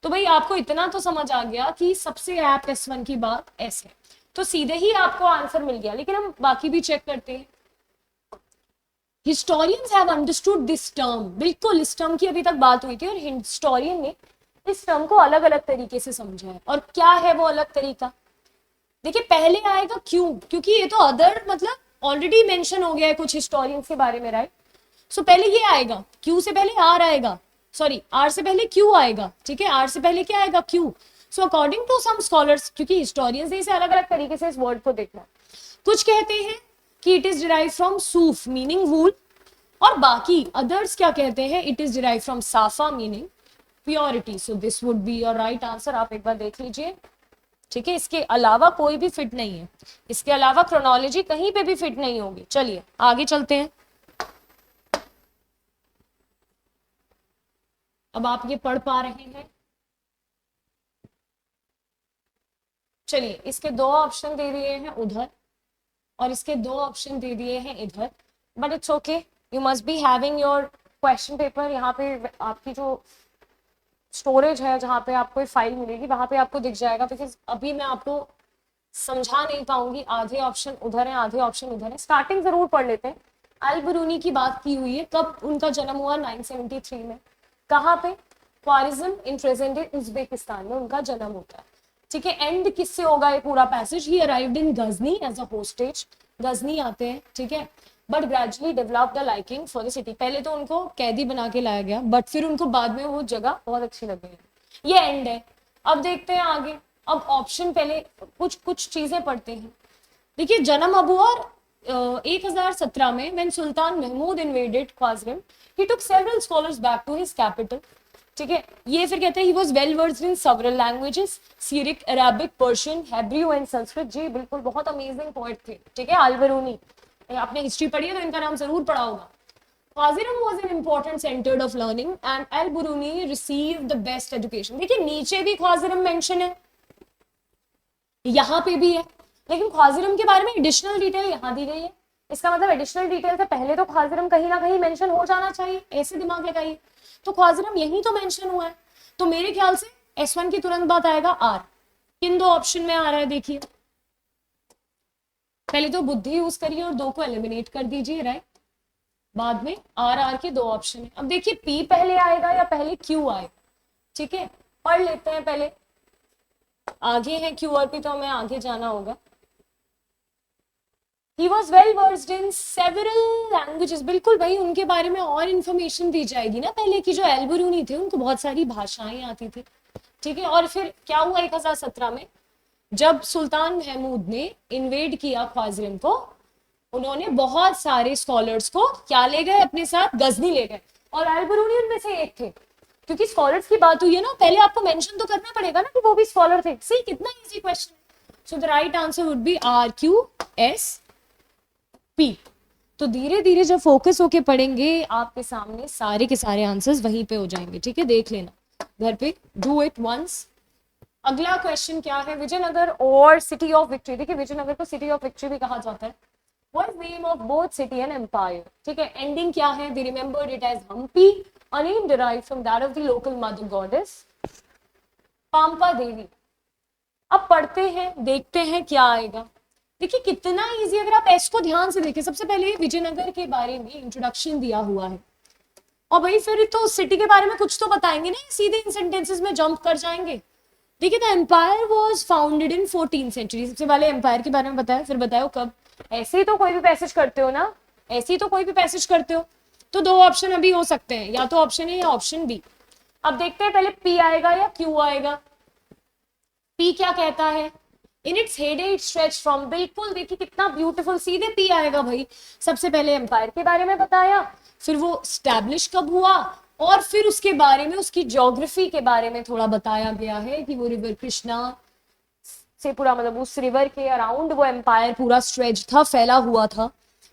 तो भाई आपको इतना तो समझ आ गया कि सबसे ऐप S1 की बात S है, तो सीधे ही आपको आंसर मिल गया. लेकिन हम बाकी भी चेक करते हैं. Historians have understood this term. बिल्कुल इस टर्म की अभी तक बात हुई थी और हिस्टोरियन ने इस टर्म को अलग अलग तरीके से समझा है. और क्या है वो अलग तरीका, देखिए पहले आएगा क्यों, क्योंकि ये तो अदर मतलब ऑलरेडी मेंशन हो गया है कुछ हिस्टोरियंस के बारे में, राइट. सो पहले ये आएगा, क्यू से पहले आर आएगा, सॉरी आर से पहले क्यू आएगा. ठीक है, आर से पहले क्या आएगा, Q. So according to some scholars, क्योंकि हिस्टोरियंस ने इसे अलग अलग तरीके से इस वर्ड को देखना. कुछ कहते हैं कि इट इज डिराइव फ्रॉम सूफ मीनिंग वूल, और बाकी अदर्स क्या कहते हैं, इट इज डिराइव फ्रॉम साफा meaning purity. So this would be your right answer. आप एक बार देख लीजिए. ठीक है, इसके अलावा कोई भी फिट नहीं है, इसके अलावा क्रोनोलॉजी कहीं पे भी फिट नहीं होगी. चलिए आगे चलते हैं. अब आप ये पढ़ पा रहे हैं. चलिए इसके 2 ऑप्शन दे दिए हैं उधर और इसके 2 ऑप्शन दे दिए हैं इधर, but it's okay. You must be having your question paper. यहाँ पे आपकी जो स्टोरेज है, जहाँ पे आपको फाइल मिलेगी, वहां पे आपको दिख जाएगा. बिकॉज अभी मैं आपको समझा नहीं पाऊंगी. आधे ऑप्शन उधर है, आधे ऑप्शन उधर है. स्टार्टिंग जरूर पढ़ लेते हैं. अल बरूनी की बात की हुई है, कब उनका जन्म हुआ, 973 में. कहाँ पे, Khwarezm in present day Uzbekistan में उनका जन्म होता है. ठीक है, एंड किससे होगा ये पूरा passage, he arrived in Ghazni as a hostage. Ghazni आते हैं, ठीक है, but gradually develop the liking for the city. पहले तो उनको कैदी बना के लाया गया, बट फिर उनको बाद में वो जगह बहुत अच्छी लगी. ये एंड है. अब देखते हैं आगे. अब ऑप्शन पहले कुछ चीजें पढ़ते हैं. देखिए जन्म अब हुआ 1017 में, when Sultan Mahmud invaded Khwarizm, he took several scholars back to his capital. ठीक है, ये फिर कहते हैं he was well versed in several languages, Syriac, Arabic, Persian, Hebrew and Sanskrit. जी बिल्कुल, बहुत अमेजिंग पोएट थे. ठीक है, अल बरूनी, आपने हिस्ट्री पढ़ी है तो इनका नाम जरूर पढ़ा होगा. Khwarizm was an important center of learning and Al-Biruni received the best education. देखिए नीचे भी ख्वाजिरम मेंशन है, यहाँ पे भी है, लेकिन ख्वाजिरम के बारे में एडिशनल डिटेल यहाँ दी गई है। इसका मतलब एडिशनल डिटेल से पहले तो ख्वाजिरम कहीं ना कहीं मेंशन हो जाना चाहिए, ऐसे दिमाग लगाइए। तो ख्वाजिरम यही तो मेंशन हुआ है, तो मेरे ख्याल से S1 की तुरंत बात आएगा आर। किन दो ऑप्शन में आ रहा है देखिए, पहले तो बुद्धि यूज करिए और 2 को एलिमिनेट कर दीजिए, राइट। बाद में आर के 2 ऑप्शन है। अब देखिए पी पहले आएगा या पहले क्यू आएगा, ठीक है, पढ़ लेते हैं पहले। आगे है क्यू और पी, तो हमें आगे जाना होगा। He was well versed in several languages। बिल्कुल भाई, उनके बारे में और इन्फॉर्मेशन दी जाएगी ना। पहले की जो एल्बरूनी थे उनको बहुत सारी भाषाएं आती थी, ठीक है। और फिर क्या हुआ 1017 में, जब सुल्तान महमूद ने इन्वेड किया ख्वाजिरम को, उन्होंने बहुत सारे स्कॉलर्स को क्या ले गए अपने साथ, गजनी ले गए, और एल्बरूनी उनमें से एक थे। क्योंकि स्कॉलर्स की बात हुई है ना, पहले आपको मेंशन तो करना पड़ेगा ना कि वो भी स्कॉलर थे। सी कितना इजी क्वेश्चन है। So the right answer would B RQS P। तो धीरे धीरे जब फोकस होके पढ़ेंगे आपके सामने सारे के सारे आंसर्स वहीं पे हो जाएंगे, ठीक है। देख लेना घर पे, डू इट वंस। अगला क्वेश्चन क्या है, विजयनगर और सिटी ऑफ विक्ट्री। देखिए विजयनगर को सिटी ऑफ विक्ट्री भी कहा जाता है। What is name of both city and empire? ठीक है, एंडिंग क्या है, they remembered it as Hampi, a name derived from that of the local mother goddess पाम्पा देवी। अब पढ़ते हैं, देखते हैं क्या आएगा। देखिए कितना इजी, अगर आप एस को ध्यान से देखें, सबसे पहले विजयनगर के बारे में इंट्रोडक्शन दिया हुआ है, और भाई फिर तो सिटी के बारे में कुछ तो बताएंगे नहीं, सीधे इन सेंटेंसेस में जंप कर जाएंगे। देखिए the empire was founded in 14th century. सबसे पहले एम्पायर के बारे में बताया, फिर बताओ कब। ऐसे ही तो कोई भी पैसेज करते हो ना, ऐसे ही तो कोई भी पैसेज करते हो। तो 2 ऑप्शन अभी हो सकते हैं, या तो ऑप्शन ए या ऑप्शन बी। अब देखते हैं पहले पी आएगा या क्यू आएगा। पी क्या कहता है, in its head it stretch from, बिल्कुल देखिए कितना ब्यूटीफुल, सीधे पी आएगा भाई। सबसे पहले एम्पायर के बारे में बताया, फिर वो स्टैब्लिश कब हुआ, और फिर उसके बारे में, उसकी ज्योग्राफी के बारे में थोड़ा बताया गया है कि वो रिवर कृष्णा से पूरा, मतलब उस रिवर के अराउंड वो एम्पायर पूरा स्ट्रेच था, फैला हुआ था,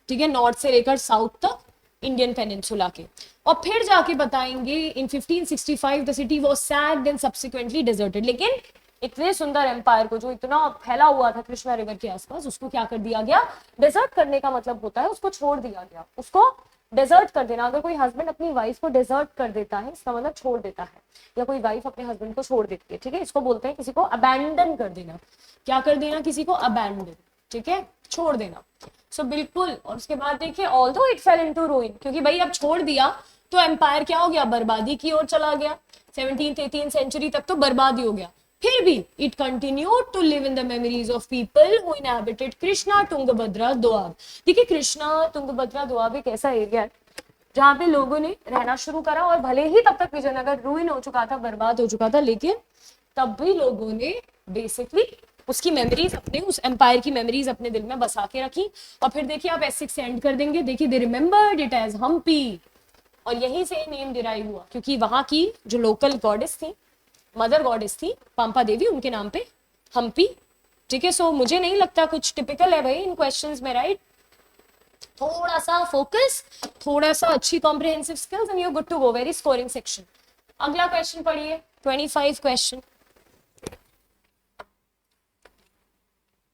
ठीक है, नॉर्थ से लेकर साउथ तक इंडियन पेनिनसुला के। और फिर जाके बताएंगे इन 1565 the city was sacked and subsequently deserted. लेकिन इतने सुंदर एम्पायर को, जो इतना फैला हुआ था कृष्णा रिवर के आसपास, उसको क्या कर दिया गया, डेजर्ट करने का मतलब होता है उसको छोड़ दिया गया, उसको डेजर्ट कर देना। अगर कोई हस्बैंड अपनी वाइफ को डेजर्ट कर देता है, इसका मतलब छोड़ देता है, या कोई वाइफ अपने हस्बैंड को छोड़ देती है, ठीक है, इसको बोलते हैं किसी को अबैंडन कर देना। क्या कर देना, किसी को अबैंडन, ठीक है, छोड़ देना। सो बिल्कुल। और उसके बाद देखिए ऑल्दो इट फेल इनटू रूइन, क्योंकि भाई अब छोड़ दिया तो एम्पायर क्या हो गया, बर्बादी की ओर चला गया। 17th 18th सेंचुरी तक तो बर्बादी हो गया। फिर भी it continued to live in the memories of people who inhabited Krishna Tungabhadra Doab. देखिए कृष्णा तुंगभद्रा दोआब एक ऐसा एरिया है जहाँ पे लोगों ने रहना शुरू करा, और भले ही तब तक विजयनगर रूइन हो चुका था, बर्बाद हो चुका था, लेकिन तब भी लोगों ने बेसिकली उसकी मेमोरीज, अपने उस एम्पायर की मेमोरीज अपने दिल में बसा के रखी। और फिर देखिए आप S6 से एंड कर देंगे, देखिए दे रिमेंबर्ड इट एज हम्पी, और यहीं से नेम डिराइव हुआ, क्योंकि वहां की जो लोकल गॉडेस थी, मदर गॉडेस थी पाम्पा देवी, उनके नाम पे हम्पी, ठीक है। सो मुझे नहीं लगता कुछ टिपिकल है भाई इन क्वेश्चंस में, राइट। थोड़ा सा फोकस, थोड़ा सा अच्छी comprehensive skills and you good to go, very scoring section. अगला क्वेश्चन पढ़िए, 25 क्वेश्चन,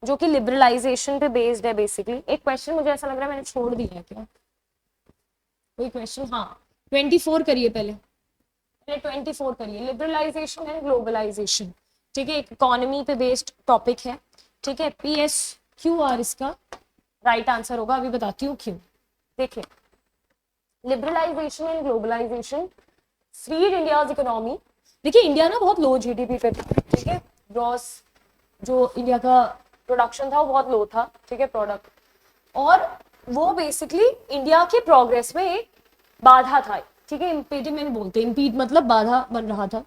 जो कि लिबरलाइजेशन पे बेस्ड है बेसिकली। एक क्वेश्चन मुझे ऐसा लग रहा है मैंने छोड़ दिया है क्या, कोई क्वेश्चन, हाँ 24 करिए पहले 24 करिए, लिबरलाइजेशन एंड ग्लोबलाइजेशन, ठीक है, एक इकोनॉमी पे बेस्ड टॉपिक है, ठीक है। PSQR इसका राइट आंसर होगा, अभी बताती हूँ क्यों। देखिए liberalisation and globalisation freed India's economy. देखिए इंडिया ना बहुत लो GDP पे था, ठीक है, ग्रॉस जो इंडिया का प्रोडक्शन था वो बहुत लो था, ठीक है, प्रोडक्ट, और वो बेसिकली इंडिया के प्रोग्रेस में एक बाधा था, ठीक है, इम्पीडिमेंट बोलते हैं, इम्पीड मतलब बाधा बन रहा था।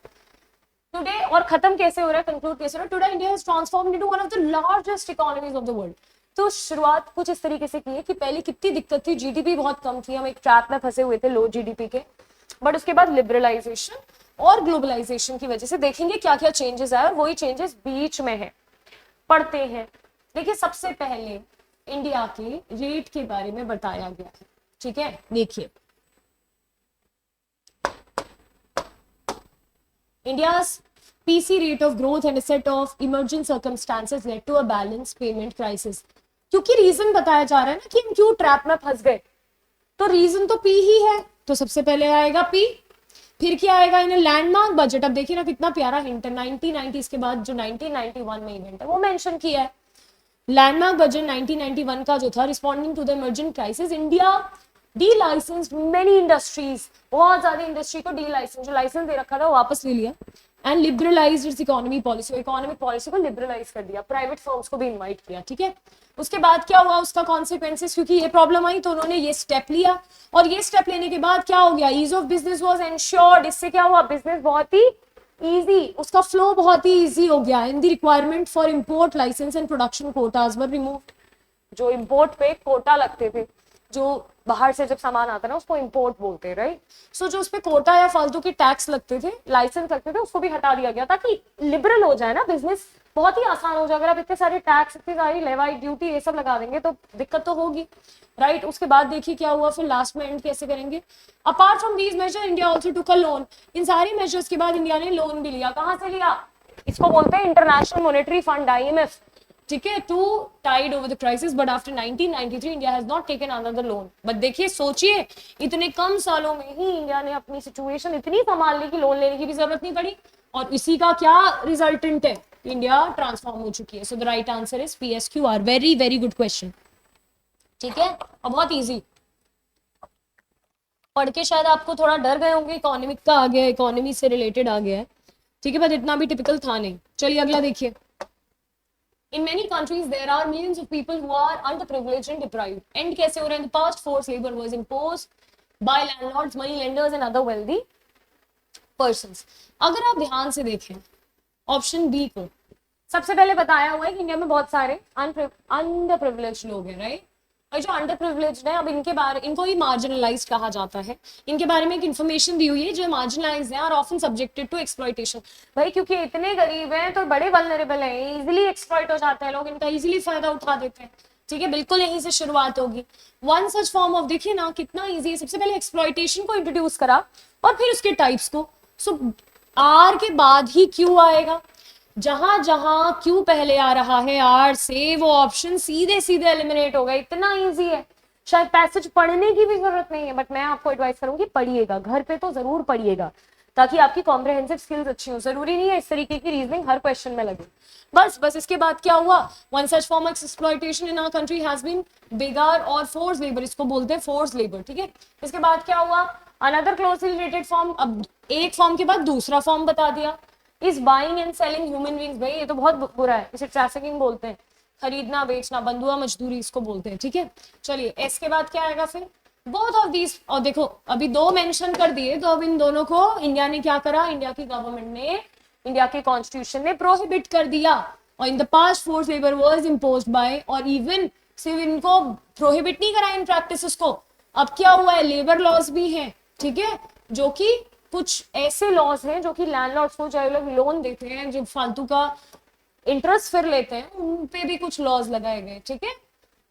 टुडे, और खत्म कैसे हो रहा है, कंक्लूड कैसे हो रहा है, today India has transformed into one of the largest economies of the world. तो शुरुआत कुछ इस तरीके से की है कि पहले कितनी दिक्कत थी, GDP बहुत कम थी, हम एक ट्रैप में फंसे हुए थे लो GDP के, बट उसके बाद लिबरलाइजेशन और ग्लोबलाइजेशन की वजह से देखेंगे क्या क्या चेंजेस आए, और वही चेंजेस बीच में है, पढ़ते हैं। देखिए सबसे पहले इंडिया के रेट के बारे में बताया गया है, ठीक है, देखिए India's PC rate of growth and a set of emergent circumstances led to a balanced payment crisis. क्योंकि रीजन बताया जा रहा है ना कि हम क्यों ट्रैप में फंस गए, तो रीजन तो पी ही है, तो सबसे पहले आएगा पी, फिर क्या आएगा इन लैंडमार्क बजट। अब देखिए ना कितना प्यारा हिंट है, 1990s के बाद जो 1991 में इवेंट है वो मेंशन किया है। लैंडमार्क बजट 1991 का जो था, responding to the emergent crisis, India delicense many industries, बहुत ज्यादा इंडस्ट्री को डी लाइसेंस, जो लाइसेंस दे रखा था वो वापस ले लिया, and liberalised its economy policy, economic policy को लिबरलाइज कर दिया, प्राइवेट फर्म्स को भी इनवाइट किया, ठीक है। उसके बाद क्या हुआ, उसका कॉन्सिक्वेंसेस, क्योंकि ये प्रॉब्लम आई तो उन्होंने ये स्टेप लिया, और ये स्टेप लेने के बाद क्या हो गया, ease of business was ensured. इससे क्या हुआ, बिजनेस बहुत ही इजी, उसका फ्लो बहुत ही इजी हो गया, and the requirement for import licence and production quotas were removed. जो इंपोर्ट पे कोटा लगते थे, जो बाहर से जब सामान आता ना उसको इंपोर्ट बोलते हैं, राइट। सो जो उसपे कोटा या फालतू के टैक्स लगते थे, लाइसेंस लगते थे, उसको भी हटा दिया गया ताकि लिबरल हो जाए ना बिजनेस, बहुत ही आसान हो जाए। अगर आप इतने सारे टैक्स, इतनी सारी लेवाई ड्यूटी ये सब लगा देंगे तो दिक्कत तो होगी, राइट। उसके बाद देखिए क्या हुआ, फिर लास्ट में एंड कैसे करेंगे। Apart from these major India also took a loan. इन सारे मेजर्स के बाद इंडिया ने लोन भी लिया। कहां से लिया, इसको बोलते हैं इंटरनेशनल मॉनेटरी फंड, IMF, ठीक है, to tide over the crisis, but after 1993 India has not taken another loan. But देखिए, सोचिए इतने कम सालों में ही इंडिया ने अपनी सिचुएशन इतनी संभाल ली कि लोन लेने की भी जरूरत नहीं पड़ी, और इसी का क्या रिजल्टेंट है, इंडिया ट्रांसफॉर्म हो चुकी है। So the right answer is PSQR। Very very good question, ठीक है, और बहुत इजी। पढ़ के शायद आपको थोड़ा डर गए होंगे, इकोनॉमिक का आ गया, इकोनॉमी से रिलेटेड आ गया है, ठीक है, बट इतना भी टिपिकल था नहीं। चलिए अगला देखिए। In many countries, there are millions of people who are underprivileged and deprived. End कैसे हो रहा है? In the past, forced labor was imposed by landlords, money lenders, and other wealthy persons. अगर आप ध्यान से देखें ऑप्शन बी को, सबसे पहले बताया हुआ है कि इंडिया में बहुत सारे अंडर प्रिविलेज लोग हैं, राइट। और जो अंडर प्रिविलेज है, अब इनको ही मार्जिनलाइज कहा जाता है। इनके बारे में एक इन्फॉर्मेशन दी हुई है, जो मार्जिनलाइज हैं और ऑफन सब्जेक्टेड टू एक्सप्लॉइटेशन। भाई क्योंकि इतने गरीब हैं तो बड़े वल्नरेबल हैं, इजीली एक्सप्लॉइट हो जाते हैं लोग, इनका इजीली फायदा उठा देते हैं, ठीक है। बिल्कुल यहीं से शुरुआत होगी। वन सच फॉर्म ऑफ, देखिए ना कितना ईजी है, सबसे पहले एक्सप्लॉइटेशन को इंट्रोड्यूस करा और फिर उसके टाइप्स को। सो आर के बाद ही क्यू आएगा, जहां जहां क्यू पहले आ रहा है आर से, वो ऑप्शन सीधे सीधे एलिमिनेट होगा। इतना इजी है, शायद पैसेज पढ़ने की भी जरूरत नहीं है, बट मैं आपको एडवाइस करूंगी पढ़िएगा, घर पे तो जरूर पढ़िएगा, ताकि आपकी कॉम्प्रिहेंसिव स्किल्स अच्छी हो। जरूरी नहीं है इस तरीके की रीजनिंग हर क्वेश्चन में लगे। बस इसके बाद क्या हुआ, one such form of exploitation in our country has been begar और फोर्स लेबर, इसको बोलते हैं फोर्स लेबर, ठीक है। इसके बाद क्या हुआ, अनदर क्लोजली रिलेटेड फॉर्म, अब एक फॉर्म के बाद दूसरा फॉर्म बता दिया, is buying and selling human beings. भाई ये तो बहुत बुरा है, इसे ट्रैफिकिंग बोलते हैं, खरीदना बेचना, बंधुआ मजदूरी इसको बोलते हैं, ठीक है। चलिए एस के बाद क्या आएगा फिर, बोथ ऑफ दीज। और देखो अभी दो मेंशन कर दिए, तो अब इन दोनों को इंडिया ने क्या करा, इंडिया की गवर्नमेंट ने, इंडिया के कॉन्स्टिट्यूशन ने प्रोहिबिट कर दिया। और in the past force labour was imposed by, और इवन सिर्फ इनको प्रोहिबिट नहीं करा इन प्रैक्टिसेस को, अब क्या हुआ है, लेबर लॉज भी हैं, ठीक है, जो कि कुछ ऐसे लॉज हैं जो कि लैंडलॉर्ड्स को, जो लोग लोन देते हैं, जो फालतू का इंटरेस्ट फिर लेते हैं, उन पे भी कुछ लॉज लगाए गए, ठीक है।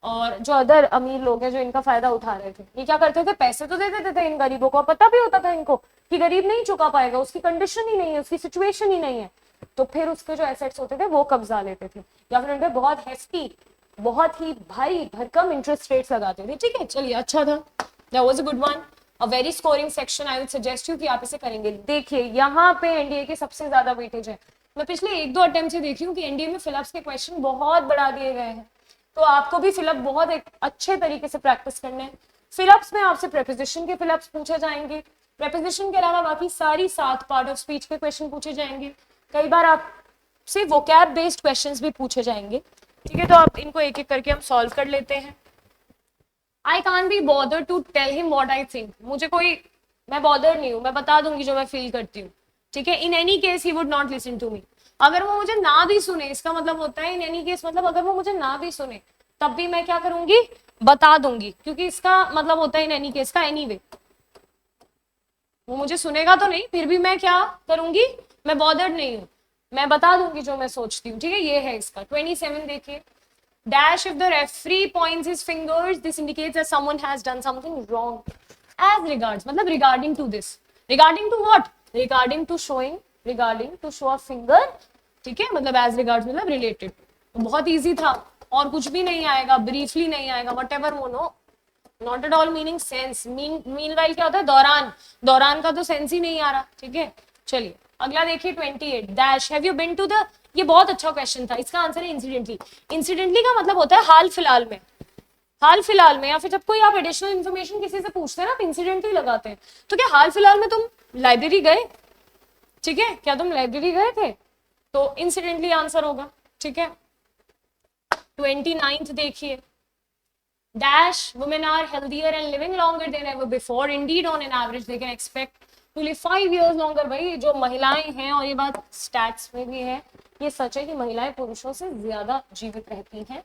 और जो अदर अमीर लोग हैं जो इनका फायदा उठा रहे थे, ये क्या करते थे, पैसे तो दे देते थे इन गरीबों को, पता भी होता था इनको कि गरीब नहीं चुका पाएगा, उसकी कंडीशन ही नहीं है, उसकी सिचुएशन ही नहीं है, तो फिर उसके जो एसेट्स होते थे वो कब्जा लेते थे, या फिर उनपे बहुत हेफ्टी, बहुत ही भारी भरकम इंटरेस्ट रेट्स लगाते थे, ठीक है। चलिए अच्छा था, that was a good one, a very scoring section. I would suggest you कि आप इसे करेंगे। देखिए यहाँ पे एनडीए के सबसे ज्यादा वेटेज है। मैं पिछले एक दो अटेम्प्ट से देख रही हूँ कि एनडीए में फिलअप्स के क्वेश्चन बहुत बढ़ा दिए गए हैं, तो आपको भी फिलअप बहुत एक अच्छे तरीके से प्रैक्टिस करना है। फिलअप्स में आपसे प्रेपोजिशन के फिलअप्स पूछे जाएंगे, प्रेपोजिशन के अलावा बाकी सारी 7 पार्ट ऑफ स्पीच के क्वेश्चन पूछे जाएंगे, कई बार आपसे वोकैब बेस्ड क्वेश्चंस भी पूछे जाएंगे, ठीक है। तो आप इनको एक एक करके हम सॉल्व कर लेते हैं। I can't be bothered to tell him what I think. मुझे कोई, मैं बॉदर नहीं हूँ, मैं बता दूंगी जो मैं फील करती हूँ, ठीक है। In any case he would not listen to me. अगर वो मुझे ना भी सुने, इसका मतलब होता है इन एनी केस, मतलब अगर वो मुझे ना भी सुने तब भी मैं क्या करूंगी, बता दूंगी, क्योंकि इसका मतलब होता है इन एनी केस का एनीवे। वो मुझे सुनेगा तो नहीं, फिर भी मैं क्या करूंगी, मैं बॉदर्ड नहीं हूँ, मैं बता दूंगी जो मैं सोचती हूँ, ठीक है। ये है इसका 27 देखिए, dash if the referee points his fingers, this indicates that someone has done something wrong as regards, मतलब regarding to this, regarding to what, regarding to showing regarding to show a finger, ठीक है, मतलब as regards मतलब related. बहुत easy था, और कुछ भी नहीं आएगा, ब्रीफली नहीं आएगा, वट एवर वो no, not at all meaning sense. Meanwhile क्या होता है, दौरान, दौरान का तो सेंस ही नहीं आ रहा, ठीक है। चलिए अगला देखिए 28 dash have you been to the, ये बहुत अच्छा क्वेश्चन था, इसका आंसर है इंसिडेंटली। इंसिडेंटली का मतलब होता है हाल फिलहाल में, हाल फिलहाल में, या फिर जब कोई आप एडिशनल इन्फॉर्मेशन किसी से पूछते हैं ना, आप इंसिडेंटली लगाते हैं। तो क्या हाल फिलहाल में तुम लाइब्रेरी गए, ठीक है, क्या तुम लाइब्रेरी गए थे, तो इंसिडेंटली आंसर होगा, ठीक है। 29th देखिए, dash women are healthier and living longer than ever before, indeed on an average they can expect to live 5 years longer। भाई जो महिलाएं हैं, और ये बात स्टैट्स में भी है, ये सच है कि महिलाएं पुरुषों से ज्यादा जीवित रहती हैं।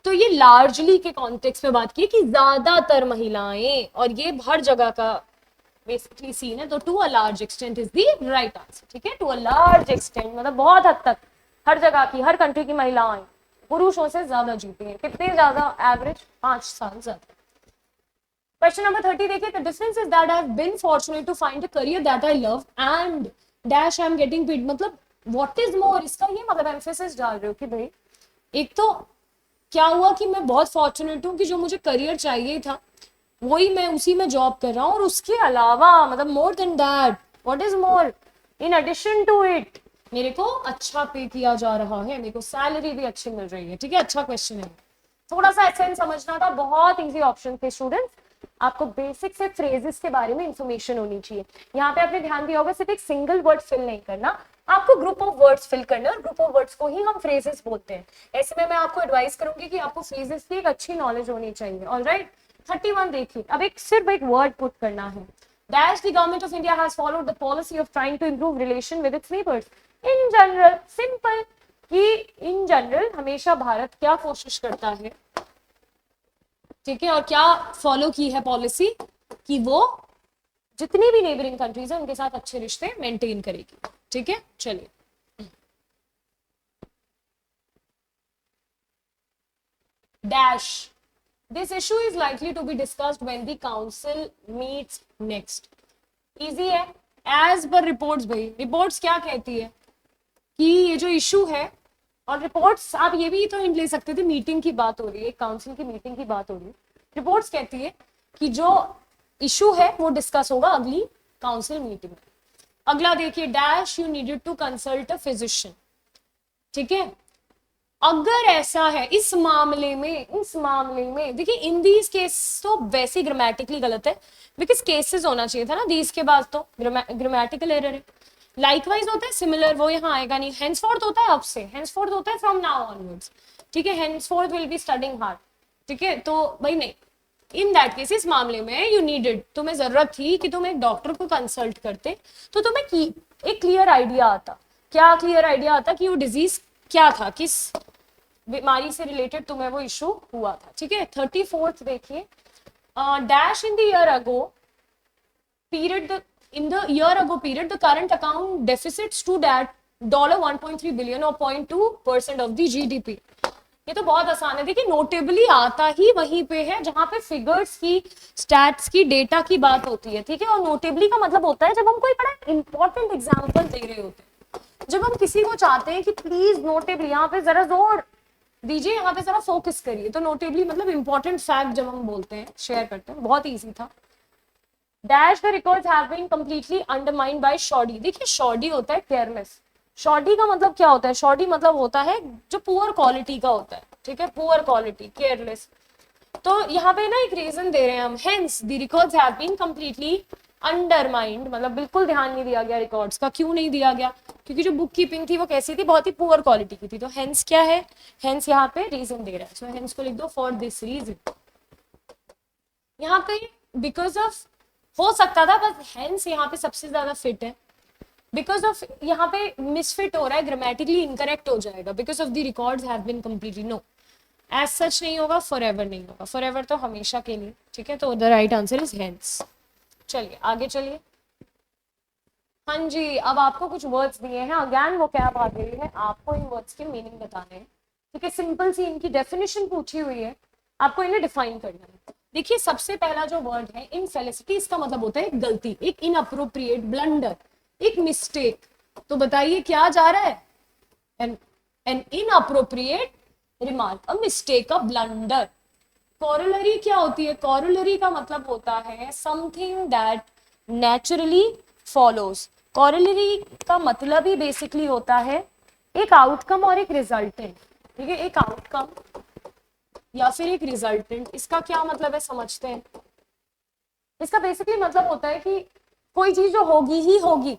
तो ये लार्जली के कॉन्टेक्स्ट में बात की कि ज्यादातर महिलाएं, और ये हर जगह का बेसिकली सीन है, तो to a large extent is the right answer, ठीक है। टू अ लार्ज एक्सटेंट मतलब बहुत हद तक, हर जगह की, हर कंट्री की महिलाएं पुरुषों से ज्यादा जीती हैं। कितने ज्यादा, एवरेज 5 साल ज्यादा। क्वेश्चन नंबर 30 देखिए, the difference is that I have been fortunate to find a career that I love and dash I am getting paid, मतलब व्हाट इज मोर, इसका ये मतलब एम्फेसिस डाल रहे हो कि भाई एक तो क्या हुआ कि मैं बहुत फॉर्चुनेट हूँ कि जो मुझे करियर चाहिए था वही मैं उसी में जॉब कर रहा हूँ, और उसके अलावा मतलब more than that, what is more, in addition to it मेरे को अच्छा पे किया जा रहा है, मेरे को सैलरी भी अच्छी मिल रही है, ठीक है। अच्छा क्वेश्चन है, थोड़ा सा एसेंस समझना था, बहुत इजी ऑप्शन थे स्टूडेंट्स। आपको बेसिक से फ्रेजेस के बारे में इंफॉर्मेशन होनी चाहिए। यहाँ पे आपने ध्यान दिया होगा, सिर्फ एक सिंगल वर्ड फिल नहीं करना, आपको ग्रुप ऑफ वर्ड्स फिल करना है, और ग्रुप ऑफ वर्ड्स को ही हम फ्रेजेस बोलते हैं। ऐसे में मैं आपको एडवाइस करूंगी कि आपको फ्रेजेस की एक अच्छी नॉलेज होनी चाहिए। ऑलराइट, 31 देखिए, अब एक सिर्फ एक वर्ड पुट करना है। Dash the government of India has followed the policy of trying to improve relation with its neighbors. In general, simple कि in general हमेशा भारत क्या कोशिश करता है, ठीक है, और क्या फॉलो की है पॉलिसी कि वो जितनी भी नेबरिंग कंट्रीज है उनके साथ अच्छे रिश्ते मेंटेन करेगी, ठीक है। चलिए dash this issue is likely to be discussed when the council meets next। Easy है, एज पर रिपोर्ट्स, भाई रिपोर्ट्स क्या कहती है कि ये जो इशू है, और रिपोर्ट्स आप ये भी तो हिंट ले सकते थे, मीटिंग की बात हो रही है, काउंसिल की मीटिंग की बात हो रही है, रिपोर्ट्स कहती है कि जो इशू है वो डिस्कस होगा अगली काउंसिल मीटिंग में। अगला देखिए, dash you needed to consult a physician, ठीक है। अगर ऐसा है इस मामले में देखिए, इन दीज केस तो वैसे ग्रामेटिकली गलत है, बिकॉज केसेस होना चाहिए था ना, दीज के बाद तो ग्रामेटिकल एरर है। लाइकवाइज होता है सिमिलर, वो यहाँ आएगा नहीं। हेंसफोर्थ होता है अब से, हेंसफोर्थ होता है फ्रॉम नाउ ऑनवर्ड्स, ठीक है। हेंसफोर्थ विल बी स्टडिंग हार्ड, ठीक है। तो भाई नहीं, इन दैट केस इस मामले में यू नीडेड, तुम्हें जरूरत थी कि तुम एक डॉक्टर को कंसल्ट करते, तो तुम्हें एक क्लियर आइडिया आता। क्या क्लियर आइडिया आता कि वो डिजीज क्या था, किस बीमारी से रिलेटेड तुम्हें वो इशू हुआ था, ठीक है। 34th देखिए, dash in the year ago period, in the year ago period the current account deficit stood at $1.3 billion or 0.2% of the GDP। ये तो बहुत आसान है, देखिए नोटेबली आता ही वहीं पे है जहां पे फिगर्स की, स्टैट्स की, डेटा की बात होती है, ठीक है। और नोटेबली का मतलब होता है जब हम कोई बड़ा इंपॉर्टेंट एग्जांपल दे रहे होते हैं, जब हम किसी को चाहते हैं कि प्लीज नोटेबली, यहाँ पे जरा जोर दीजिए, यहाँ पे जरा फोकस करिए, तो नोटेबली मतलब इंपॉर्टेंट फैक्ट जब हम बोलते हैं, शेयर करते हैं। बहुत ईजी था। Dash the records have been completely undermined by shoddy. देखिए शॉडी होता है केयरलेस, शॉडी का मतलब क्या होता है, शॉडी मतलब होता है जो पुअर क्वालिटी का होता है, ठीक है, पुअर क्वालिटी, केयरलेस। तो यहाँ पे ना एक रीजन दे रहे हैं हम, hence the records have been completely undermined, मतलब बिल्कुल ध्यान नहीं दिया गया रिकॉर्ड्स का। क्यों नहीं दिया गया, क्योंकि जो बुक कीपिंग थी वो कैसी थी, बहुत ही पुअर क्वालिटी की थी। तो हेंस क्या है, हेंस यहाँ पे रीजन दे रहा है, सो हेंस को लिख दो फॉर दिस रीजन। यहाँ पे बिकॉज ऑफ हो सकता था, बस हेंस यहाँ पे सबसे ज्यादा फिट है। बिकॉज ऑफ यहाँ पे मिसफिट हो रहा है, ग्रामेटिकली इनकरेक्ट हो जाएगा, because of the records have been completely, no as such नहीं होगा, फॉरएवर नहीं होगा, फॉरएवर तो हमेशा के लिए, ठीक है। तो the right answer is hence. चलिए आगे चलिए। हाँ जी, अब आपको कुछ वर्ड्स दिए हैं, अगेन वो क्या बात रही है, आपको इन वर्ड्स के मीनिंग बताने हैं, ठीक है। सिंपल सी इनकी डेफिनेशन पूछी हुई है, आपको इन्हें डिफाइन करना है। देखिए सबसे पहला जो वर्ड है इनफेलिसिटी, इसका मतलब होता है एक गलती, एक इनअप्रोप्रिएट, ब्लंडर, एक मिस्टेक, तो बताइए क्या जा रहा है? An inappropriate remark, a mistake, a blunder. Corollary क्या होती है? कॉरोलरी का मतलब होता है something that naturally follows. Corollary का मतलब ही बेसिकली होता है एक आउटकम और एक रिजल्टेंट। ठीक है, एक आउटकम या फिर एक रिजल्टेंट। इसका क्या मतलब है समझते हैं। इसका बेसिकली मतलब होता है कि कोई चीज जो होगी ही होगी,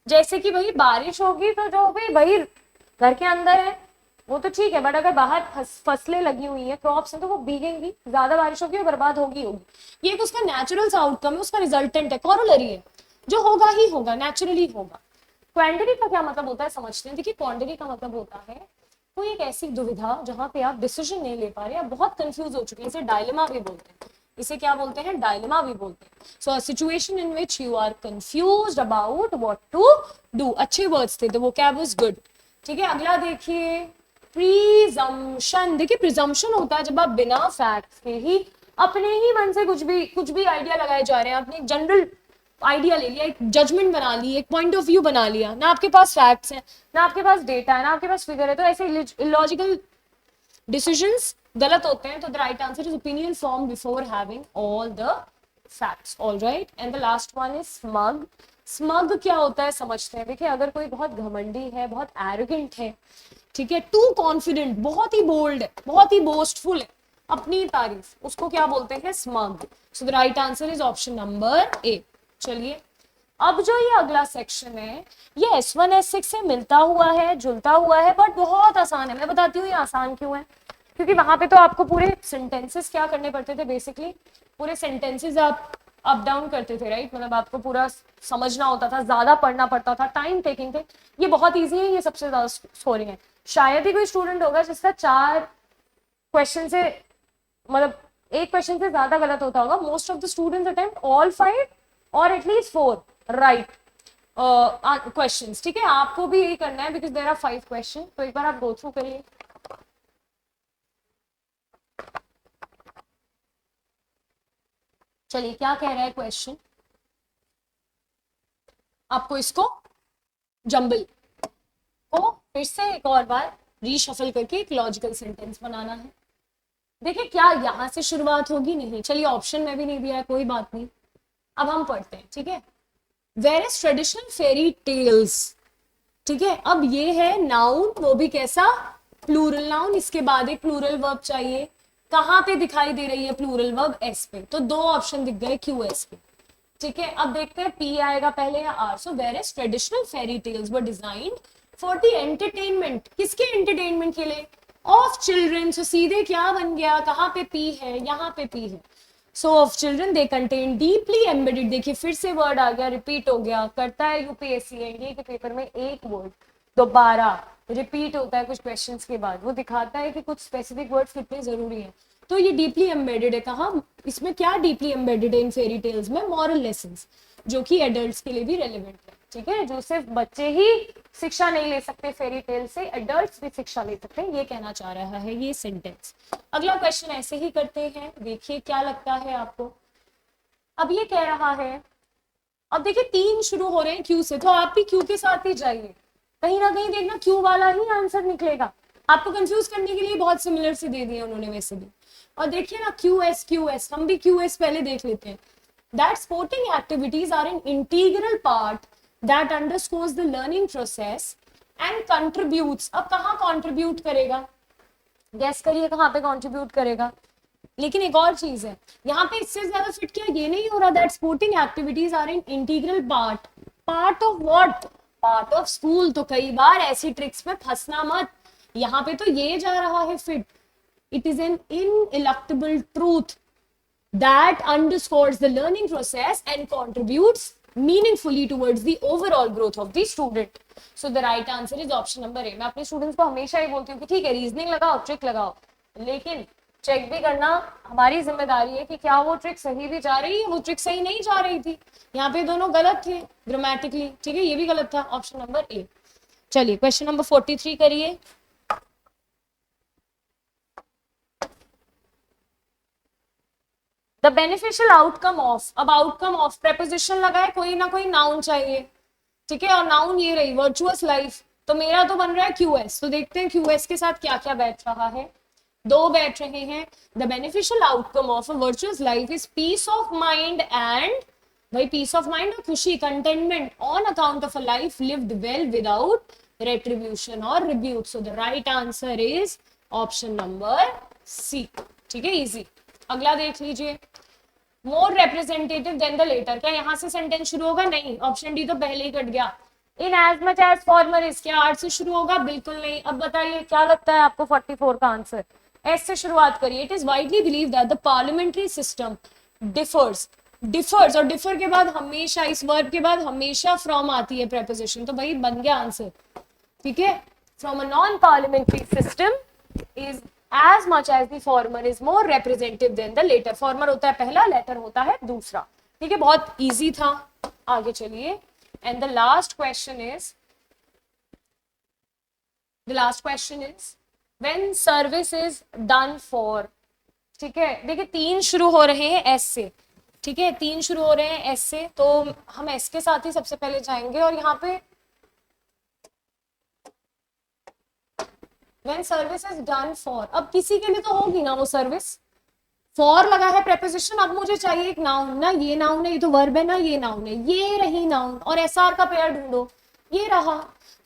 जैसे कि भाई बारिश होगी तो जो भी भाई घर के अंदर है वो तो ठीक है, बट अगर बाहर फसलें लगी हुई है, क्रॉप्स हैं, तो वो भीगेंगी, ज्यादा बारिश होगी और बर्बाद होगी होगी। ये एक उसका नेचुरल सा आउटकम है, उसका रिजल्टेंट है, कॉरोलरी है, जो होगा ही होगा, नेचुरली होगा। क्वांटिटी का क्या मतलब होता है समझते हैं। देखिए क्वांटिटी का मतलब होता है कोई एक ऐसी दुविधा जहां पे आप डिसीजन नहीं ले पा रहे, आप बहुत कंफ्यूज हो चुके हैं, इसे डायलेमा भी बोलते हैं। इसे क्या बोलते हैं? डायलेमा भी बोलते हैं। So a situation in which you are confused about what to do. अच्छे वर्ड्स थे, द वोकैब वाज गुड। ठीक है, अगला देखिए प्रीजम्पशन। देखिए प्रिजम्पशन होता है जब आप बिना फैक्ट्स के ही अपने ही मन से कुछ भी आइडिया लगाए जा रहे हैं। आपने एक जनरल आइडिया ले लिया, एक जजमेंट बना ली, एक पॉइंट ऑफ व्यू बना लिया, ना आपके पास फैक्ट्स हैं, ना आपके पास डेटा है, ना आपके पास फिगर है, तो ऐसे इलॉजिकल डिसीजंस गलत होते हैं। तो the right answer is opinion form before having all the facts. All right, and the last one is smug. Smug क्या होता है समझते हैं। देखिए अगर कोई बहुत घमंडी है, बहुत एरोगेंट है, ठीक है, टू कॉन्फिडेंट, बहुत ही बोल्ड है, बहुत ही बोस्टफुल है, अपनी तारीफ, उसको क्या बोलते हैं? Smug. So the right answer is option number ए। चलिए अब जो ये अगला सेक्शन है ये S1 S6 से मिलता हुआ है, जुलता हुआ है, बट बहुत आसान है। मैं बताती हूँ ये आसान क्यों है, क्योंकि वहां पे तो आपको पूरे सेंटेंसेस क्या करने पड़ते थे, बेसिकली पूरे सेंटेंसेस आप अप डाउन करते थे, राइट। मतलब आपको पूरा समझना होता था, ज्यादा पढ़ना पड़ता था, टाइम टेकिंग थे। ये बहुत ईजी है, ये सबसे ज्यादा स्कोरिंग है। शायद ही कोई स्टूडेंट होगा जिसका 4 क्वेश्चन से, मतलब एक क्वेश्चन से ज्यादा गलत होता होगा। Most of the students attempt all 5 और एटलीस्ट 4 राइट क्वेश्चंस। ठीक है, आपको भी यही करना है बिकॉज देयर आर 5 क्वेश्चन। तो एक बार आप गो थ्रू करिए। चलिए क्या कह रहा है क्वेश्चन, आपको इसको जंबल को फिर से एक और बार रीशफल करके एक लॉजिकल सेंटेंस बनाना है। देखिए क्या यहां से शुरुआत होगी? नहीं। चलिए ऑप्शन में भी नहीं दिया है, कोई बात नहीं, अब हम पढ़ते हैं। ठीक है, whereas traditional fairy tales. ठीक है, अब ये है नाउन, वो भी कैसा? Plural noun. इसके बाद एक प्लूरल वर्ब चाहिए। कहां पे दिखाई दे रही है प्लूरल वर्ब? एस पे। तो 2 ऑप्शन दिख गए क्यू एस पे। ठीक है, अब देखते हैं पी आएगा पहले या R. So whereas traditional fairy tales were designed for the entertainment. किसके एंटरटेनमेंट के लिए? Of children. सो सीधे क्या बन गया, कहां पे पी है? यहाँ पे पी है। सो of children they contain deeply embedded. देखिए फिर से वर्ड आ गया, रिपीट हो गया। करता है यूपीएससी एनडीए के पेपर में एक वर्ड दोबारा रिपीट होता है कुछ क्वेश्चंस के बाद, वो दिखाता है कि कुछ स्पेसिफिक वर्ड्स कितने जरूरी हैं। तो ये डीपली एम्बेडेड है। कहाँ? इसमें क्या डीपली एम्बेडेड है इन फेरी टेल्स में? मॉरल लेसन्स, जो कि एडल्ट्स के लिए भी रेलिवेंट है। ठीक है, जो सिर्फ बच्चे ही शिक्षा नहीं ले सकते फेरी टेल से, एडल्ट्स भी शिक्षा ले सकते हैं, ये कहना चाह रहा है ये सेंटेंस। अगला क्वेश्चन ऐसे ही करते हैं, देखिए क्या लगता है आपको। अब ये कह रहा है, अब देखिए 3 शुरू हो रहे हैं क्यू से, तो आप भी क्यू के साथ ही जाइए, कहीं ना कहीं देखना क्यू वाला ही आंसर निकलेगा। आपको कंफ्यूज करने के लिए बहुत सिमिलर से दे दिए उन्होंने वैसे भी। और देखिए ना क्यू एस, हम भी क्यू एस पहले देख लेते हैं। That sporting activities are an integral part that underscores the learning process and contributes. अब कहाँ कॉन्ट्रीब्यूट करेगा? गैस करिए कहाँ पे कंट्रीब्यूट करेगा। लेकिन एक और चीज है यहाँ पे, इससे ज्यादा फिट क्या ये नहीं हो रहा that sporting activities are an integral part. Part of what? Part of school. तो कई बार ऐसी ट्रिक्स में फंसना मत, यहाँ पे तो ये जा रहा है fit. It is an ineluctable truth that underscores the learning process and contributes meaningfully towards the overall growth of the student. So the right answer is option number A. मैं अपने स्टूडेंट्स को हमेशा ही बोलती हूँ कि ठीक है रीजनिंग लगाओ, ट्रिक लगाओ, लेकिन चेक भी करना हमारी जिम्मेदारी है कि क्या वो ट्रिक सही भी जा रही है। वो ट्रिक सही नहीं जा रही थी, यहाँ पे दोनों गलत थे ग्रामेटिकली। ठीक है, ये भी गलत था, ऑप्शन नंबर ए। चलिए क्वेश्चन नंबर 43 करिए। द बेनिफिशियल आउटकम ऑफ, अब आउटकम ऑफ, प्रेपोजिशन लगाए, कोई ना कोई नाउन चाहिए। ठीक है, और नाउन ये रही वर्चुअस लाइफ, तो मेरा तो बन रहा है क्यूएस। तो देखते हैं क्यूएस के साथ क्या क्या बैठ रहा है। दो बैठ रहे हैं। The beneficial outcome of a virtuous life is peace of mind and, भाई पीस ऑफ माइंड और खुशी, contentment on account of a life lived well without retribution और rebuke. So the right answer is option number C. ठीक है, easy. अगला देख लीजिए, more representative than the letter, क्या यहां से सेंटेंस शुरू होगा? नहीं, ऑप्शन डी तो पहले ही कट गया। In as much as former is, क्या आर से शुरू होगा? बिल्कुल नहीं। अब बताइए क्या लगता है आपको 44 का आंसर? एस से शुरुआत करिए। It is widely believe that the parliamentary system differs, differs और डिफर के बाद हमेशा, इस वर्ब के बाद हमेशा फ्रॉम आती है प्रेपोजिशन, तो भाई बन गया आंसर। ठीक है, from a non parliamentary system is as much as the former is more representative than the later. former होता है पहला, letter होता है दूसरा। ठीक है, बहुत easy था। आगे चलिए, and the last question is when service is done for। ठीक है, देखिए तीन शुरू हो रहे हैं एस से। ठीक है, तीन शुरू हो रहे हैं एस से, तो हम एस के साथ ही सबसे पहले जाएंगे, और यहाँ पे when service is done for, अब किसी के लिए तो होगी ना वो सर्विस, फॉर लगा है प्रेपोजिशन। अब मुझे चाहिए एक नाउन ना, ये नाउन है, ये तो वर्ब है ना, ये नाउन है, ये रही नाउन, और एसआर का पेयर ढूंढो, ये रहा।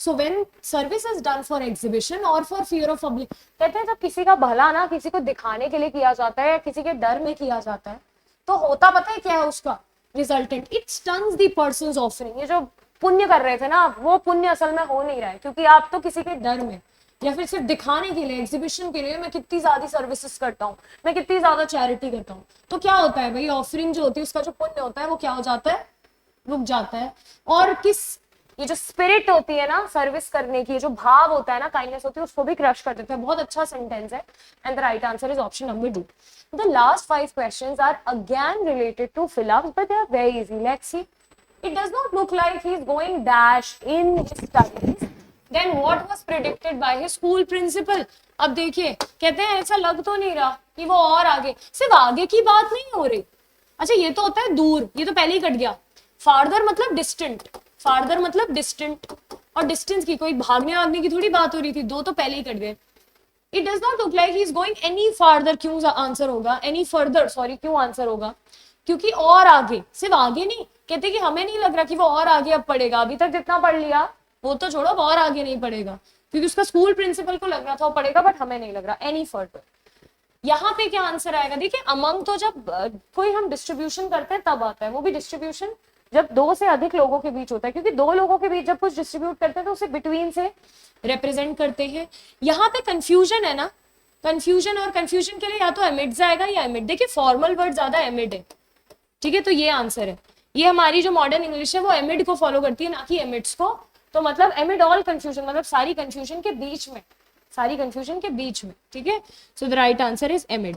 So when service is done for exhibition और फॉर फियर ऑफ पब्लिक, कहते हैं जब किसी का भला ना किसी को दिखाने के लिए किया जाता है या किसी के डर में किया जाता है, तो होता पता है क्या है उसका resultant? It stuns the person's offering. ये जो पुण्य कर रहे थे ना, वो पुण्य असल में हो नहीं रहा है, क्योंकि आप तो किसी के डर में या फिर सिर्फ दिखाने के लिए, एग्जीबिशन के लिए मैं कितनी ज्यादा सर्विसेज करता हूँ, मैं कितनी ज्यादा चैरिटी करता हूँ, तो क्या होता है भाई, ऑफरिंग जो होती है उसका जो पुण्य होता है वो क्या हो जाता है? रुक जाता है। और ये जो स्पिरिट होती है ना सर्विस करने की, जो भाव होता है ना, काइंडनेस होती है, उसको भी क्रश कर देता है। बहुत अच्छा सेंटेंस है, and the right answer is option number D. The last 5 questions are again related to fill-ups, but they are very easy. Let's see. It does not look like he is going dash in his studies, then what was predicted by his school principal। अब देखिए, कहते हैं ऐसा लग तो नहीं रहा कि वो और आगे, सिर्फ आगे की बात नहीं हो रही। अच्छा, ये तो होता है दूर, ये तो पहले ही कट गया। फार्दर मतलब डिस्टेंट, फार्दर मतलब डिस्टेंट, और डिस्टेंस की कोई भागने वागने की थोड़ी बात हो रही थी, दो तो पहले ही कट गए। It does not look like he is going any farther, क्यों आंसर होगा? एनी फर्दर, सॉरी, क्यों आंसर होगा? क्योंकि और आगे, सिर्फ आगे नहीं, कहते कि हमें नहीं लग रहा कि वो और आगे अब पढ़ेगा, अभी तक जितना पढ़ लिया वो तो छोड़ो, और आगे नहीं पढ़ेगा, क्योंकि उसका स्कूल प्रिंसिपल को लग रहा था वो पढ़ेगा, बट हमें नहीं लग रहा। एनी फर्दर, यहाँ पे क्या आंसर आएगा? देखिए, अमंग तो जब कोई हम डिस्ट्रीब्यूशन करते हैं तब आता है, वो भी डिस्ट्रीब्यूशन जब 2 से अधिक लोगों के बीच होता है, क्योंकि 2 लोगों के बीच जब कुछ डिस्ट्रीब्यूट करते हैं तो उसे बिटवीन से रिप्रेजेंट करते हैं। यहाँ पे कंफ्यूजन है ना, कंफ्यूजन, और कंफ्यूजन के लिए या तो एमिड जाएगा या एमिड। देखिए फॉर्मल वर्ड ज्यादा एमिड है। ठीक है, तो ये आंसर है। ये हमारी जो मॉडर्न इंग्लिश है वो एमिड को फॉलो करती है, ना कि एमिड्स को। तो मतलब एमिड ऑल कंफ्यूजन, मतलब सारी कंफ्यूजन के बीच में, सारी कंफ्यूजन के बीच में। ठीक है, so the right answer is एमिड।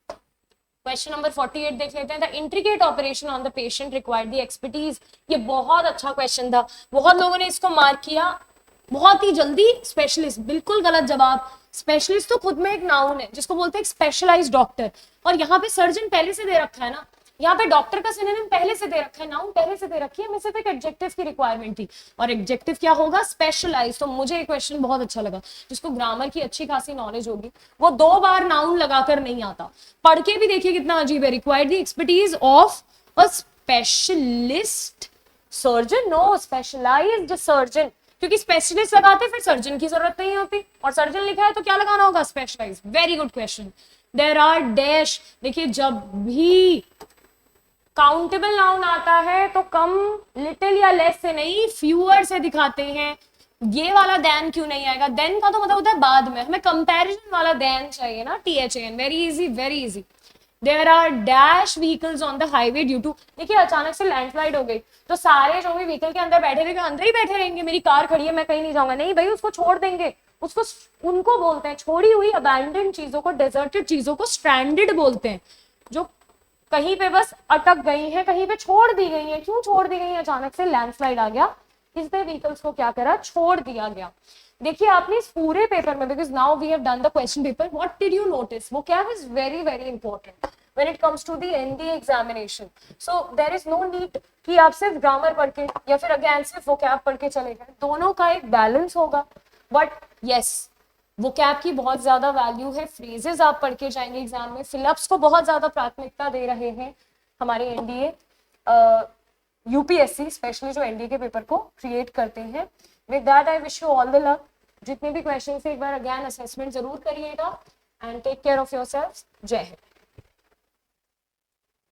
Question number 48 देख लेते हैं। The intricate operation on the patient required the expertise. ये बहुत अच्छा क्वेश्चन था, बहुत लोगों ने इसको मार्क किया बहुत ही जल्दी। स्पेशलिस्ट, बिल्कुल गलत जवाब। स्पेशलिस्ट तो खुद में एक नाउन है जिसको बोलते हैं स्पेशलाइज्ड डॉक्टर, और यहाँ पे सर्जन पहले से दे रखा है ना, यहाँ पे डॉक्टर का सिनोनिम पहले से दे रखा है, नाउन पहले से दे रखी है, हमें सिर्फ एक एडजेक्टिव की रिक्वायरमेंट थी, और एडजेक्टिव क्या होगा? स्पेशलाइज। तो मुझे ये क्वेश्चन बहुत अच्छा लगा। जिसको ग्रामर की अच्छी खासी नॉलेज होगी वो 2 बार नाउन लगाकर नहीं आता। पढ़ के भी देखिए कितना अजीब है। Required the expertise of a specialist surgeon, no, specialised surgeon, क्योंकि स्पेशलिस्ट लगाते फिर सर्जन की जरूरत नहीं होती, और सर्जन लिखा है तो क्या लगाना होगा? Specialised. Very good question. There are dash. देखिए, जब भी काउंटेबल नाउन आता है तो कम, लिटिल या लेस से नहीं, फ्यूअर से दिखाते हैं। ये वाला देन क्यों नहीं आएगा? देन का तो मतलब होता है बाद में, हमें कंपैरिजन वाला देन चाहिए ना, THAN। Very easy, very easy. There are dash vehicles on the highway due to. देखिए, अचानक से लैंडस्लाइड हो गई तो सारे जो भी व्हीकल के अंदर बैठे थे अंदर ही बैठे रहेंगे। मेरी कार खड़ी है, मैं कहीं नहीं जाऊंगा, नहीं भाई, उसको छोड़ देंगे। उसको, उनको बोलते हैं छोड़ी हुई, अबैंडन चीजों को, डेजर्टेड चीजों को स्ट्रैंडेड बोलते हैं, जो कहीं पे बस अटक गई है, कहीं पे छोड़ दी गई है। क्यों छोड़ दी गई है? अचानक से लैंडस्लाइड आ गया, इसलिए व्हीकल्स को क्या करा? छोड़ दिया गया। देखिए, आपने इस पूरे पेपर में, because now we have done the question paper, what did you notice? वो क्या है? Very very important. when it comes to the NDA examination. So there is no need कि आप सिर्फ ग्रामर पढ़ के या फिर अगेन सिर्फ वोकैब पढ़ के चले गए, दोनों का एक बैलेंस होगा. बट यस, वोकैब की बहुत ज्यादा वैल्यू है, फ्रेजेस आप पढ़ के जाएंगे एग्जाम में, फिलअप्स को बहुत ज्यादा प्राथमिकता दे रहे हैं हमारे एनडीए यूपीएससी, स्पेशली जो एनडीए के पेपर को क्रिएट करते हैं. With that I wish you all the luck. जितने भी क्वेश्चन से एक बार अगेन असेसमेंट जरूर करिएगा and take care of yourselves. जय हिंद.